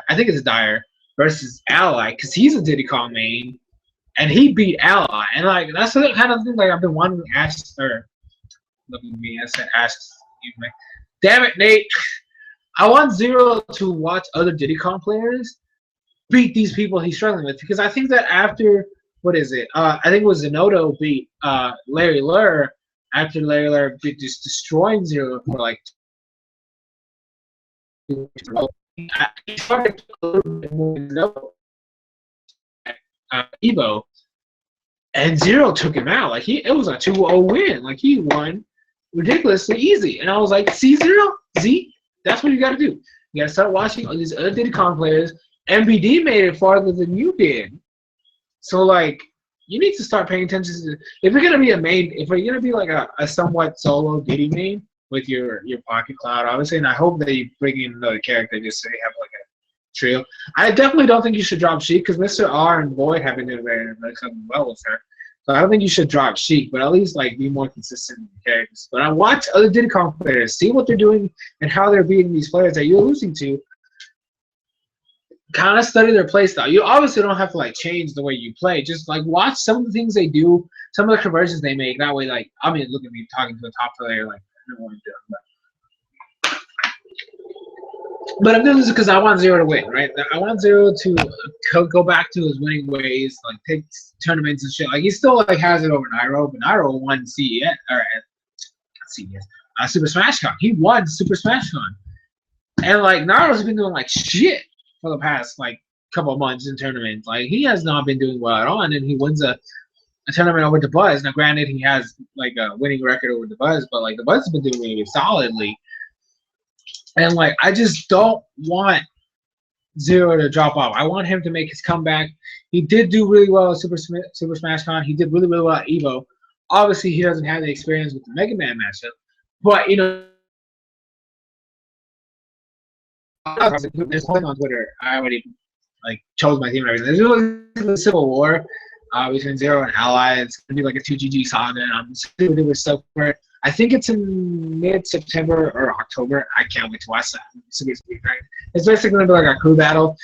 I think it's a Dyer versus Ally, because he's a Diddy Kong main, and he beat Ally, and that's the kind of thing I've been wanting to ask. Or look at me, I said ask you. Damn it, Nate! I want Zero to watch other Diddy Kong players beat these people he's struggling with, because I think that after what is it? I think it was Zenodo beat Larry Lurr. After Larry Lurr just destroying Zero for he started a little bit more Evo, and Zero took him out. It was a 2-0 win. He won ridiculously easy. And I was like, see, Zero? Z? That's what you got to do. You got to start watching all these other Diddy Kong players. MBD made it farther than you did. So, you need to start paying attention to, if you're gonna be a main, if you're gonna be a somewhat solo Diddy main with your Pocket Cloud, obviously, and I hope that you bring in another character just so you have a trio. I definitely don't think you should drop Sheik, because Mr. R and Boyd have been doing very well with her. So I don't think you should drop Sheik, but at least be more consistent with the characters. But I watch other Diddy Kong players, see what they're doing and how they're beating these players that you're losing to. Kind of study their play style. You obviously don't have to change the way you play. Just watch some of the things they do, some of the conversions they make. That way, look at me talking to a top player. I don't want to do it. But I'm doing this because I want Zero to win, right? I want Zero to go back to his winning ways, take tournaments and shit. He still has it over Nairo, but Nairo won CES or CES, Super Smash Con. He won Super Smash Con, and Nairo's been doing shit for the past couple of months in tournaments. He has not been doing well at all, and then he wins a tournament over the Buzz. Now, granted, he has a winning record over the Buzz, but the Buzz has been doing really solidly. And I just don't want Zero to drop off. I want him to make his comeback. He did do really well at Super Smash Con. He did really, really well at Evo. Obviously, he doesn't have the experience with the Mega Man matchup, but there's one on Twitter. I already chose my team and everything. There's a civil war between Zero and Ally. It's gonna be a 2GG saga, and I'm super duper stoked for it. I think it's in mid-September or October. I can't wait to watch that. It's basically gonna be a crew battle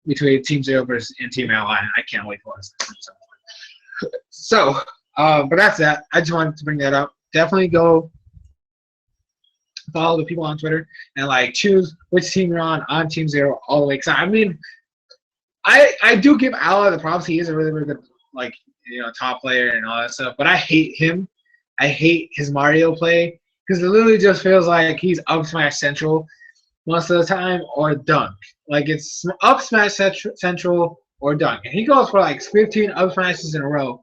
between Team Zero versus and Team Ally. I can't wait to watch that. So, but that's that. I just wanted to bring that up. Definitely go follow the people on Twitter and choose which team you're on Team Zero all the way. Cause I mean, I do give Ally the props. He is a really, really good top player and all that stuff. But I hate him. I hate his Mario play because it literally just feels like he's up smash central most of the time or dunk. It's up smash central or dunk, and he goes for 15 up smashes in a row,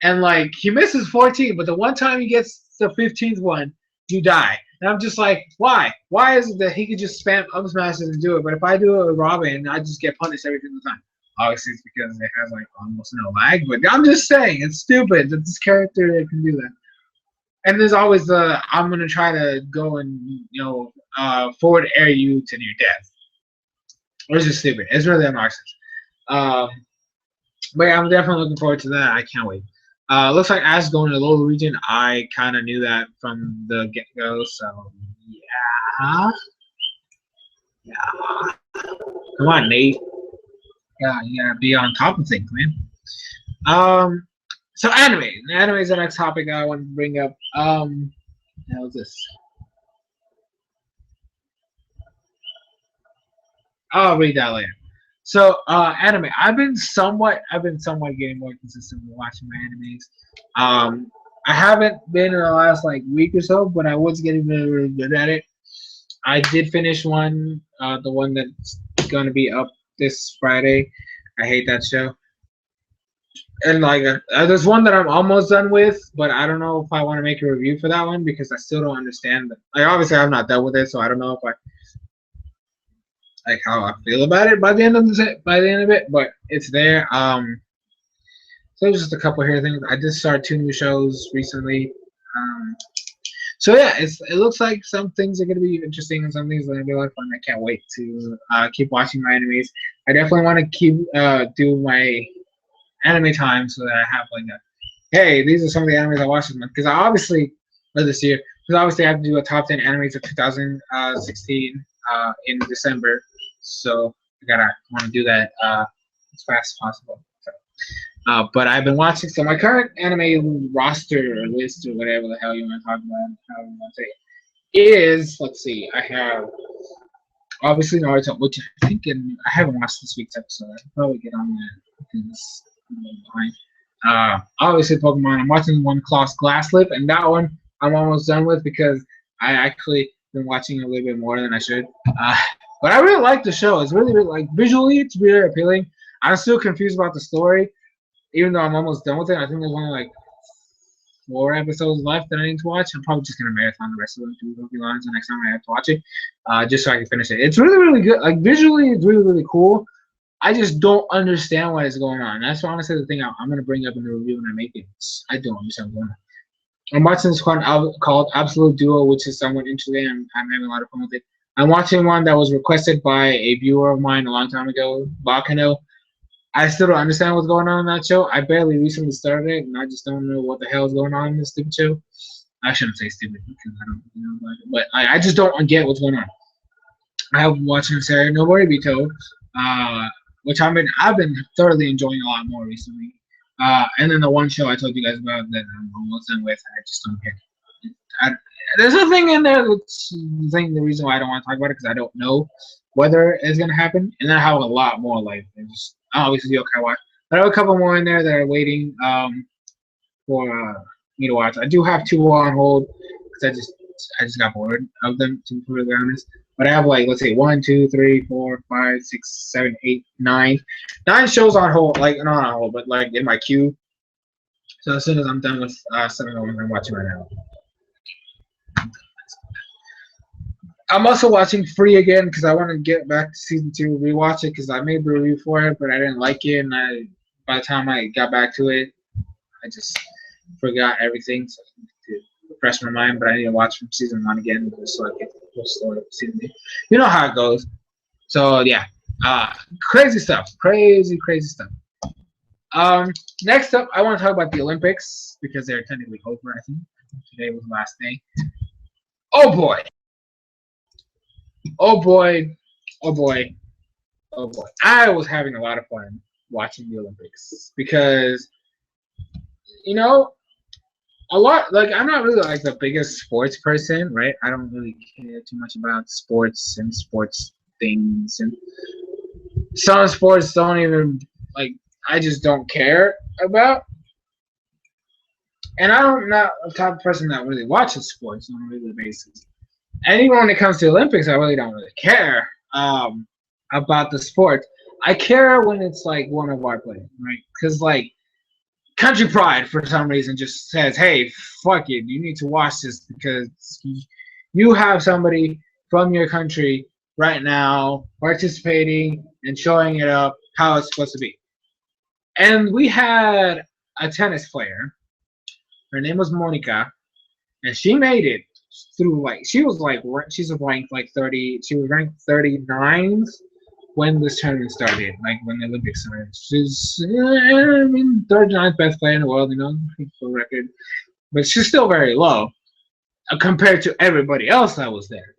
and he misses 14, but the one time he gets the 15th one, you die. And I'm just why? Why is it that he could just spam up smashes and do it, but if I do it with Robin, I just get punished every single time? Obviously, it's because it has almost no lag, but I'm just saying it's stupid that this character can do that. And there's always the I'm gonna try to go and forward air you to your death, which is stupid. It's really obnoxious. Um, but yeah, I'm definitely looking forward to that. I can't wait. Looks like Ash going to the lower region. I kind of knew that from the get go. So yeah, yeah. Come on, Nate. Yeah, you gotta be on top of things, man. Um, so anime. Anime is the next topic I want to bring up. How's this? I'll read that later. So, anime. I've been somewhat getting more consistent with watching my animes. I haven't been in the last like week or so, but I was getting really, really good at it. I did finish one, the one that's gonna be up this Friday. I hate that show. And like, there's one that I'm almost done with, but I don't know if I want to make a review for that one because I still don't understand. Like, obviously, I'm not done with it, so I don't know if I like how I feel about it by the end of it. But it's there. So just a couple here things. I did start 2 new shows recently. Um, so yeah, it looks like some things are gonna be interesting and some things are gonna be a lot of fun. I can't wait to keep watching my animes. I definitely want to keep do my anime time so that I have like a hey, these are some of the animes I watched this month because I obviously or this year because obviously I have to do a top 10 animes of 2016 in December. So I want to do that as fast as possible. So, but I've been watching. So my current anime roster or list or whatever the hell you want to talk about, how you want to say it, is let's see. I have obviously Naruto, which I think I haven't watched this week's episode. I should probably get on that because I'm a little behind. Obviously Pokemon. I'm watching one Class Glasslip, and that one I'm almost done with because I actually been watching a little bit more than I should. Uh, but I really like the show. It's really, really like visually, it's really appealing. I'm still confused about the story, even though I'm almost done with it. I think there's only like 4 episodes left that I need to watch. I'm probably just gonna marathon the rest of them to be honest the next time I have to watch it, just so I can finish it. It's really, really good. Like visually, it's really, really cool. I just don't understand what is going on. That's honestly the thing I'm going to bring up in the review when I make it. I don't understand what's going on. I'm watching this one called Absolute Duo, which is somewhat interesting. I'm having a lot of fun with it. I'm watching one that was requested by a viewer of mine a long time ago, Bakano. I still don't understand what's going on in that show. I barely recently started it, and I just don't know what the hell is going on in this stupid show. I shouldn't say stupid because I don't know about it, but I just don't get what's going on. I have watching Sarah No Moribito, which I've been thoroughly enjoying a lot more recently. And then the one show I told you guys about that I'm almost done with, I just don't get it. There's a thing in there that's the reason why I don't want to talk about it because I don't know whether it's gonna happen. And then I have a lot more like there's obviously okay watch. But I have a couple more in there that are waiting for me to watch. I do have 2 on hold because I just got bored of them to be really honest. But I have like let's say 1, 2, 3, 4, 5, 6, 7, 8, 9 shows on hold, like not on hold, but like in my queue. So as soon as I'm done with 7 of them, I'm watching right now. I'm also watching Free again because I want to get back to season 2, rewatch it because I made the review for it, but I didn't like it, and by the time I got back to it, I just forgot everything. So I need to refresh my mind, but I need to watch from season 1 again just so I get the full story of season 2. You know how it goes. So yeah, crazy stuff, crazy stuff. Next up, I want to talk about the Olympics because they're technically over. I think today was the last day. Oh boy. Oh boy, oh boy, oh boy. I was having a lot of fun watching the Olympics because, you know, a lot, like, I'm not really like the biggest sports person, right? I don't really care too much about sports and sports things. And some sports don't even, like, I just don't care about. And I'm not a type of person that really watches sports on a regular basis. And even when it comes to the Olympics, I really don't really care about the sport. I care when it's like one of our players, right? Because like country pride for some reason just says, "Hey, fuck it, you need to watch this because you have somebody from your country right now participating and showing it up how it's supposed to be." And we had a tennis player. Her name was Monica, and she made it through she's ranked like 30. She was ranked 39th when this tournament started, like when the Olympics started. She's 39th best player in the world, for record, but she's still very low compared to everybody else that was there.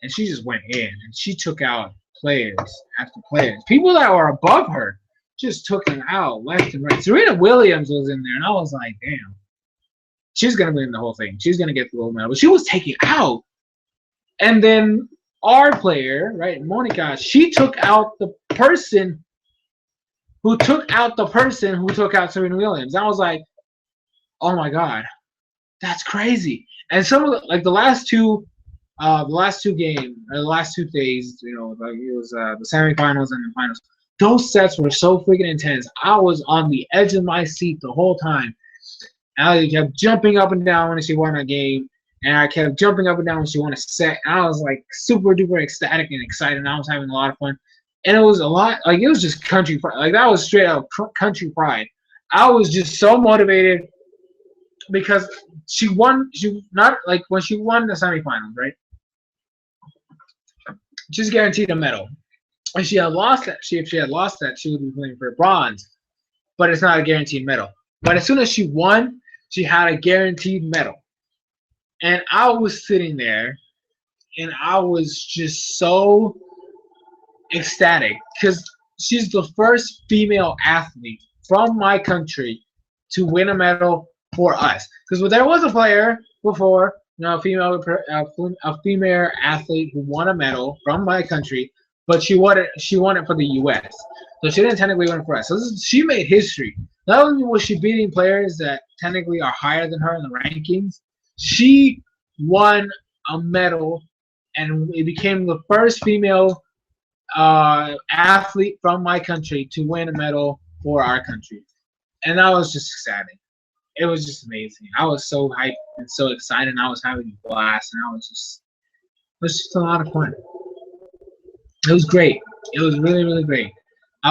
And she just went in and she took out players after players. People that were above her just took them out left and right. Serena Williams was in there, and I was like, damn, she's gonna win the whole thing. She's gonna get the gold medal. But she was taken out. And then our player, right, Monica, she took out the person who took out Serena Williams. I was like, oh my god, that's crazy. And some of the last two games, the last 2 days, like it was the semifinals and the finals. Those sets were so freaking intense. I was on the edge of my seat the whole time. I kept jumping up and down when she won a game, and I kept jumping up and down when she won a set. And I was like super duper ecstatic and excited. And I was having a lot of fun, and it was a lot. Like it was just country pride. Like that was straight up country pride. I was just so motivated because she won. She not like when she won the semifinals, right? She's guaranteed a medal. If she had lost that, she would be playing for bronze. But it's not a guaranteed medal. But as soon as she won, she had a guaranteed medal. And I was sitting there, and I was just so ecstatic because she's the first female athlete from my country to win a medal for us. Because there was a player before, a female athlete who won a medal from my country, but she won it for the U.S. So she didn't technically win it for us. So she made history. Not only was she beating players that technically are higher than her in the rankings, she won a medal, and it became the first female athlete from my country to win a medal for our country. And that was just ecstatic. It was just amazing. I was so hyped and so excited. And I was having a blast, and it was just a lot of fun. It was great. It was really, really great.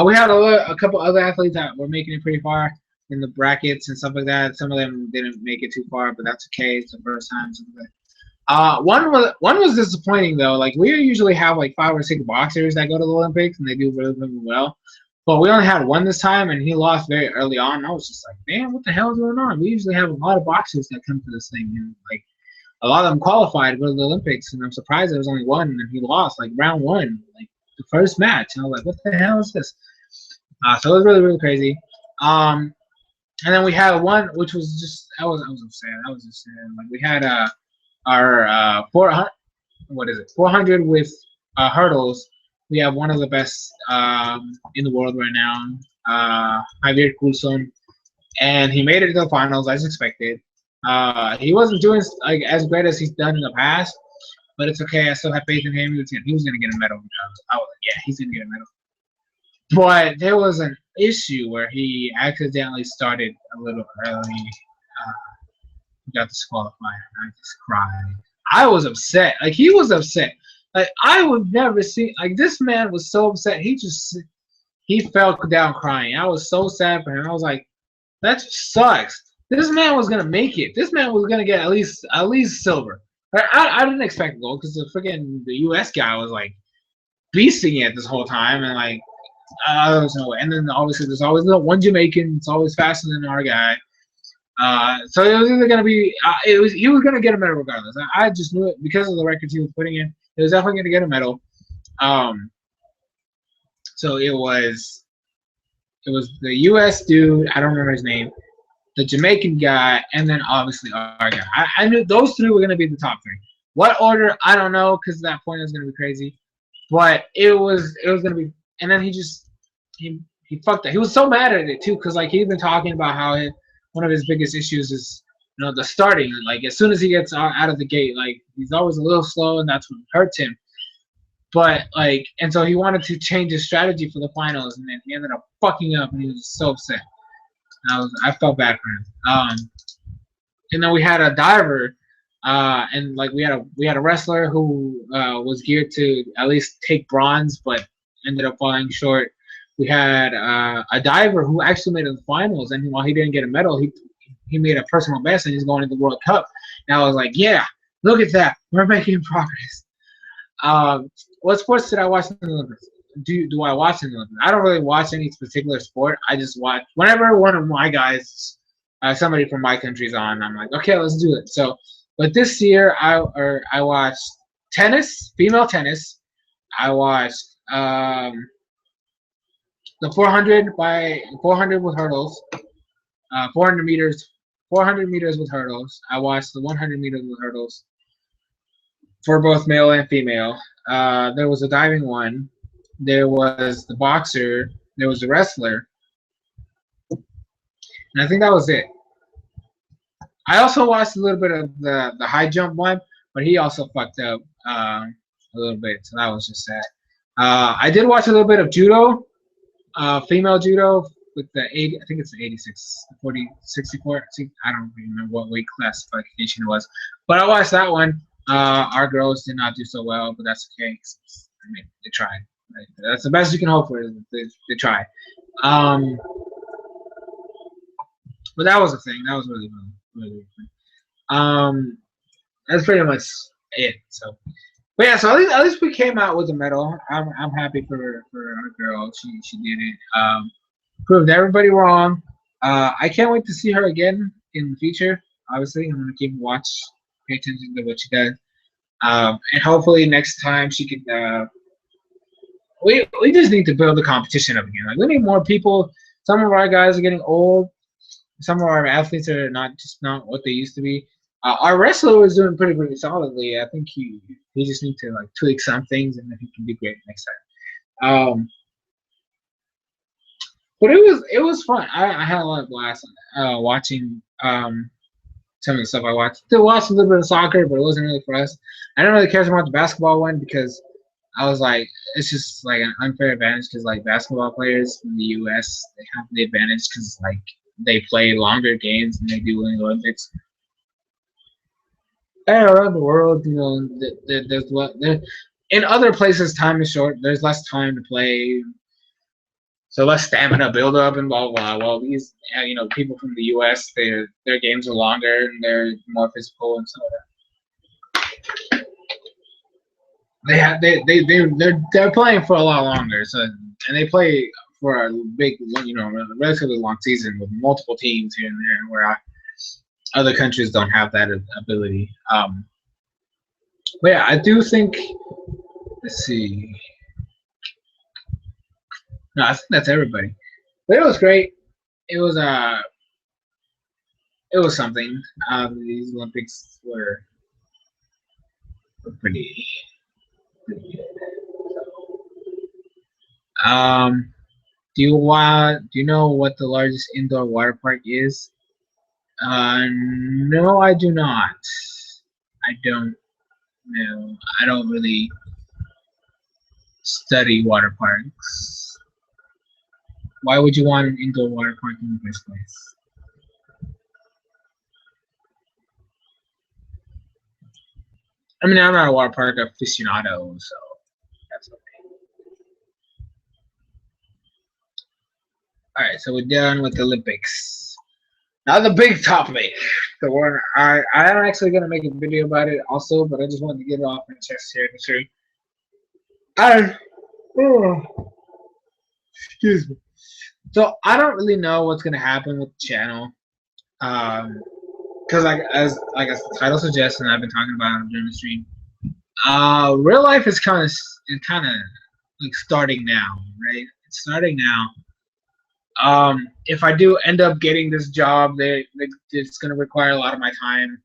We had a couple other athletes that were making it pretty far in the brackets and stuff like that. Some of them didn't make it too far, but that's okay. It's the first time. One was disappointing though. Like we usually have like 5 or 6 boxers that go to the Olympics and they do really, really well. But we only had one this time, and he lost very early on. I was just like, man, what the hell is going on? We usually have a lot of boxers that come to this thing, and like a lot of them qualified to go to the Olympics, and I'm surprised there was only one, and he lost like round 1, like the first match. And I was like, what the hell is this? So it was really, really crazy. And then we had one, which was just I was upset. I was just saying, like we had our 400 with hurdles. We have one of the best in the world right now, Javier Coulson, and he made it to the finals as expected. He wasn't doing like as great as he's done in the past, but it's okay. I still have faith in him. He was gonna get a medal. I was like, yeah, he's gonna get a medal. But there was an issue where he accidentally started a little early. Got disqualified. I just cried. I was upset. Like he was upset. Like I would never see. Like this man was so upset. He fell down crying. I was so sad for him. I was like, that sucks. This man was gonna make it. This man was gonna get at least silver. I didn't expect gold because the U.S. guy was like beasting it this whole time, and like there was no way. And then obviously there's always the one Jamaican. It's always faster than our guy. So it was either gonna be he was gonna get a medal regardless. I just knew it because of the records he was putting in. He was definitely gonna get a medal. So it was the U.S. dude. I don't remember his name. The Jamaican guy, and then obviously our guy. I knew those 3 were gonna be the top 3. What order? I don't know, because that point is gonna be crazy. But it was gonna be. And then he fucked that. He was so mad at it too, because like he's been talking about how one of his biggest issues is the starting. Like as soon as he gets out of the gate, like he's always a little slow, and that's what hurts him. But like, and so he wanted to change his strategy for the finals, and then he ended up fucking up, and he was so upset. I felt bad for him. And then we had a diver, and like we had a wrestler who was geared to at least take bronze, but ended up falling short. We had a diver who actually made it to the finals, and while he didn't get a medal, he made a personal best, and he's going to the World Cup. And I was like, yeah, look at that, we're making progress. What sports did I watch in the Olympics? Do I watch in the Olympics? I don't really watch any particular sport. I just watch whenever one of my guys, somebody from my country's on. I'm like, okay, let's do it. So, but this year I watched tennis, female tennis. I watched the 400 with hurdles, 400 meters, 400 meters with hurdles. I watched the 100 meters with hurdles for both male and female. There was a diving one. There was the boxer. There was the wrestler. And I think that was it. I also watched a little bit of the high jump one, but he also fucked up a little bit. So that was just sad. I did watch a little bit of judo, female judo with the 80, I think it's the 86, 40, 64. I don't remember what weight classification it was. But I watched that one. Our girls did not do so well, but that's okay. I mean, they tried. Right? That's the best you can hope for. They try. But that was the thing. That was really fun. That's pretty much it. So, but yeah. So at least we came out with a medal. I'm happy for our girl. She did it. Proved everybody wrong. I can't wait to see her again in the future. Obviously, I'm gonna keep watch, pay attention to what she does. And hopefully next time she could. We just need to build the competition up again. Like we need more people. Some of our guys are getting old. Some of our athletes are not what they used to be. Our wrestler was doing pretty solidly. I think he just needs to like tweak some things, and then he can be great next time. But it was fun. I had a lot of blast watching some of the stuff I watched. Still watched a little bit of soccer, but it wasn't really for us. I didn't really care so much the basketball one because I was like, it's just like an unfair advantage because like basketball players in the U.S. they have the advantage because like they play longer games than they do in the Olympics. And around the world, you know, there's what in other places time is short. There's less time to play, so less stamina build up and blah blah. Well, these you know people from the U.S. their games are longer and they're more physical and so on. They're playing for a lot longer. So and they play for a big, you know, relatively long season with multiple teams here and there, where other countries don't have that ability. But yeah, I do think. Let's see. No, I think that's everybody. But it was great. It was something. These Olympics were pretty good. Do you know what the largest indoor water park is? No, I do not. I don't know. I don't really study water parks. Why would you want an indoor water park in the first place? I mean, I'm not a water park aficionado, so that's okay. All right, so we're done with the Olympics. Now the big topic, the one I'm actually gonna make a video about it also, but I just wanted to get it off my chest here to show you. Excuse me. So I don't really know what's gonna happen with the channel, because as the title suggests, and I've been talking about it during the stream, real life is kind of like starting now, right? It's starting now. If I do end up getting this job, it's going to require a lot of my time.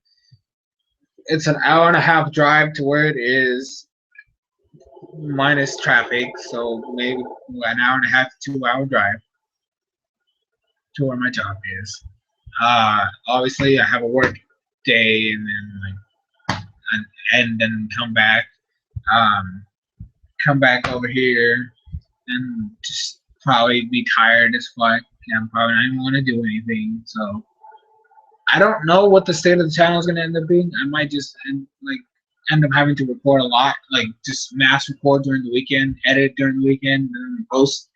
It's an hour and a half drive to where it is, minus traffic, so maybe an hour and a half to 2 hour drive to where my job is. Obviously, I have a work day and then come back over here and just probably be tired as fuck. I'm probably not even want to do anything. So I don't know what the state of the channel is going to end up being. I might just end up having to record a lot, like just mass record during the weekend, edit during the weekend, and then post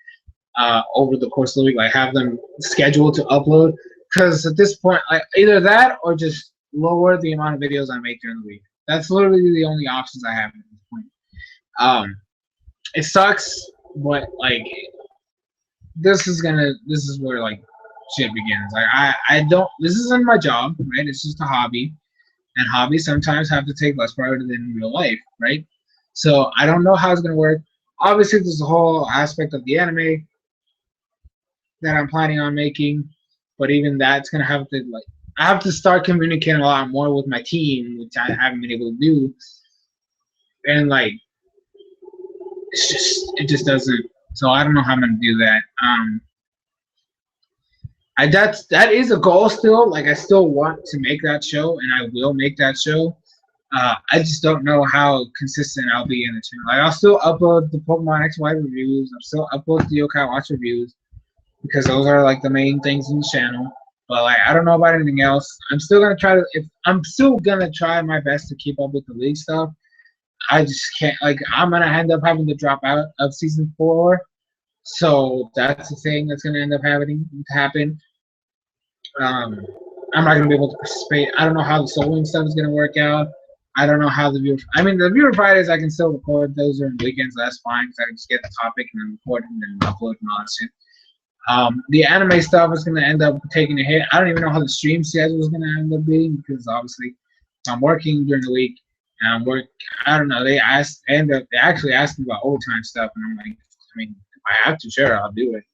over the course of the week. Like have them scheduled to upload. Because at this point, either that or just lower the amount of videos I make during the week. That's literally the only options I have at this point. It sucks, but like this is where like shit begins. Like I don't. This isn't my job, right? It's just a hobby, and hobbies sometimes have to take less priority than real life, right? So I don't know how it's gonna work. Obviously, there's a whole aspect of the anime that I'm planning on making, but even that's gonna have to like I have to start communicating a lot more with my team, which I haven't been able to do, and like it just doesn't. So I don't know how I'm gonna do that. That is a goal still. Like I still want to make that show, and I will make that show. I just don't know how consistent I'll be in the channel. Like I'll still upload the Pokemon XY reviews. I'll still upload the Yokai Watch reviews because those are like the main things in the channel. But like I don't know about anything else. I'm still gonna try my best to keep up with the league stuff. I just can't. Like I'm gonna end up having to drop out of season 4, so that's the thing that's gonna end up having to happen. Um, I'm not gonna be able to participate. I don't know how the soloing stuff is gonna work out. I don't know how the viewer. I mean, the viewer Fridays I can still record those during weekends. So that's fine because I can just get the topic and then record it and then upload and all that shit. The anime stuff is gonna end up taking a hit. I don't even know how the stream schedule is gonna end up being because obviously I'm working during the week and I'm work. I don't know. They actually asked me about overtime stuff and I'm like, I mean, if I have to, sure, I'll do it.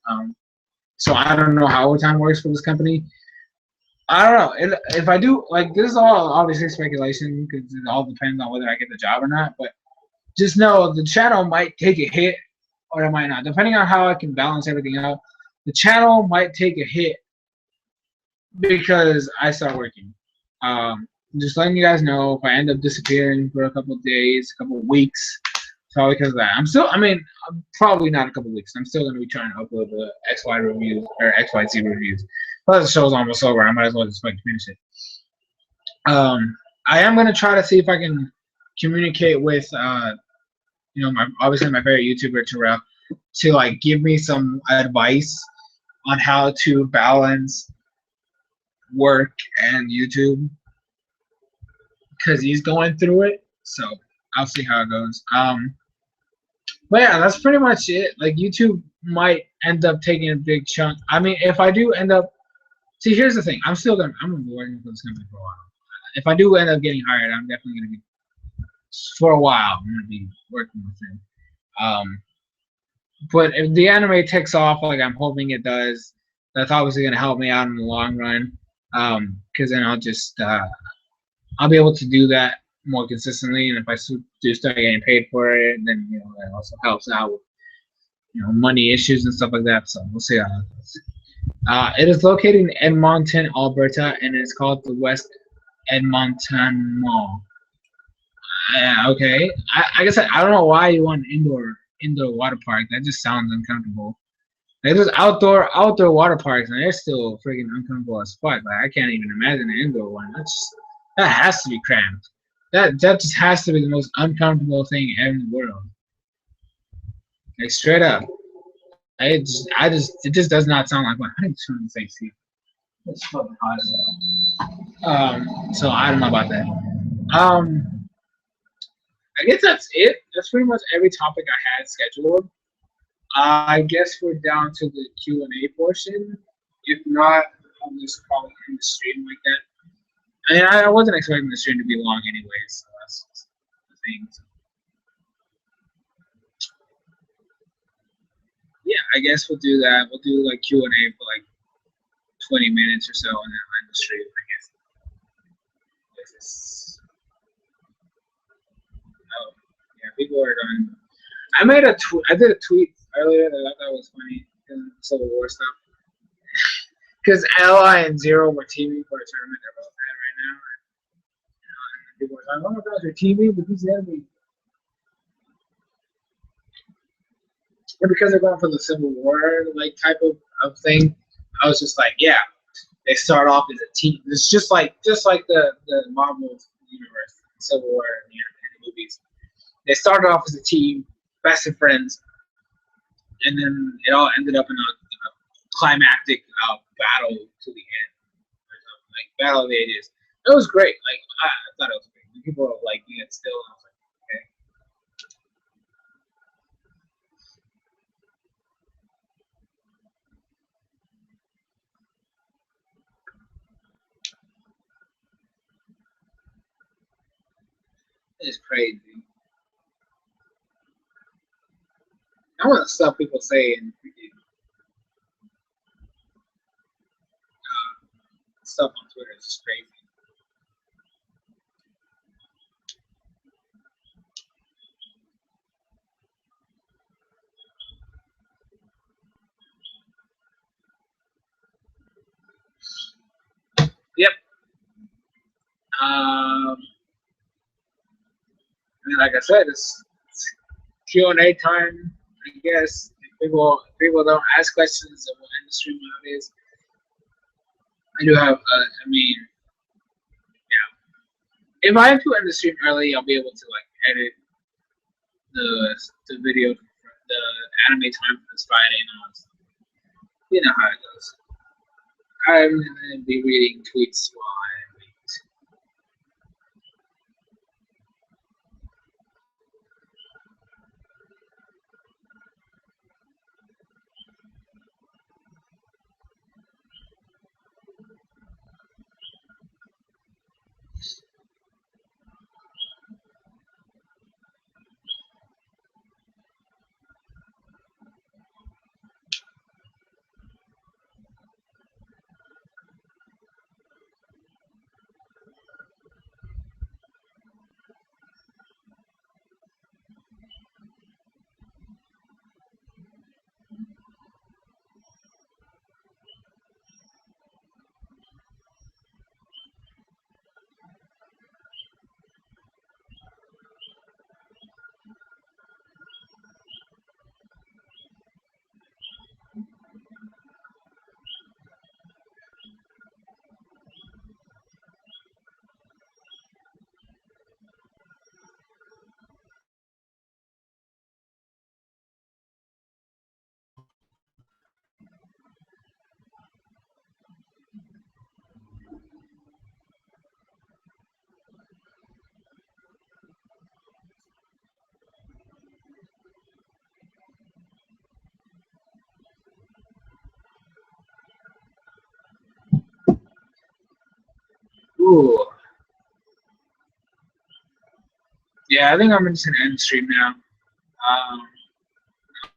So I don't know how overtime works for this company. I don't know. If I do, like, this is all obviously speculation because it all depends on whether I get the job or not. But just know the channel might take a hit or it might not, depending on how I can balance everything out. The channel might take a hit because I start working. Just letting you guys know if I end up disappearing for a couple of days, a couple of weeks, it's all because of that. I'm probably not a couple of weeks. I'm still going to be trying to upload the XY reviews or XYZ reviews. But the show's almost over. I might as well just finish it. I am going to try to see if I can communicate with, obviously my favorite YouTuber, Terrell, to like give me some advice on how to balance work and YouTube because he's going through it. So I'll see how it goes. But yeah, that's pretty much it. Like YouTube might end up taking a big chunk. I mean, if I do end up, see, here's the thing. I'm gonna be working for this company for a while. If I do end up getting hired, I'm definitely gonna be for a while. I'm gonna be working with him. But if the anime takes off like I'm hoping it does, that's obviously gonna help me out in the long run. Because then I'll be able to do that more consistently, and if I do start getting paid for it, then that also helps out with money issues and stuff like that. So we'll see how it goes. It is located in Edmonton, Alberta, and it's called the West Edmonton Mall. Okay, I guess I don't know why you want indoor water park. That just sounds uncomfortable. Like there's outdoor water parks, and they're still freaking uncomfortable as fuck. Like I can't even imagine an indoor one. That has to be cramped. That just has to be the most uncomfortable thing in the world. Like straight up. It just does not sound like one. I just want to say see. It's fucking hot as hell. So I don't know about that. I guess that's it. That's pretty much every topic I had scheduled. I guess we're down to the Q&A portion. If not, I'll just probably end the stream like that. I mean, I wasn't expecting the stream to be long anyways, so that's just the thing. So. Yeah, I guess we'll do that. We'll do like Q&A for like 20 minutes or so, and then end the stream, I guess. Oh, yeah, people are done. I did a tweet earlier that I thought was funny because of Civil War stuff. Because Ally and Zero were teaming for a tournament they're both at right now. And people were like, oh my gosh, they're teaming, but who's the enemy? And because they're going for the Civil War like type of thing, I was just like, yeah, they start off as a team. It's just like the Marvel universe, Civil War and the movies. They started off as a team, best of friends, and then it all ended up in a climactic battle to the end, like Battle of the Ages. It was great. Like I thought it was great. People were liking it still. And I was like, okay, it's crazy. I want the stuff people say and stuff on Twitter is just crazy. Yep. Um, I mean, like I said, it's Q&A time. I guess if people don't ask questions of what industry nowadays. I do have. I mean, if I do end the stream early, I'll be able to like edit the video, the anime time for this Friday and all. So you know how it goes. I'm gonna be reading tweets while I wait. Ooh, yeah, I think I'm just gonna end the stream now. Um,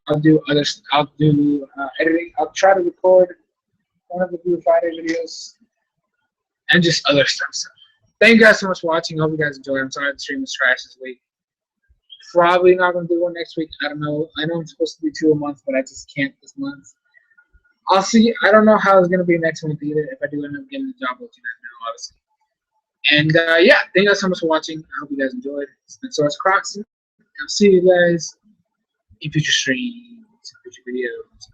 I'll do other. I'll do editing. I'll try to record one of the Blue Friday videos and just other stuff. So, thank you guys so much for watching. Hope you guys enjoyed. I'm sorry the stream was trash this week. Probably not gonna do one next week. I don't know. I know I'm supposed to do 2 a month, but I just can't this month. I'll see. I don't know how it's gonna be next month either. If I do end up getting the job, I'll let you guys know, obviously. And yeah, thank you guys so much for watching. I hope you guys enjoyed. It's been SoresanCrockxen. I'll see you guys in future streams, future videos.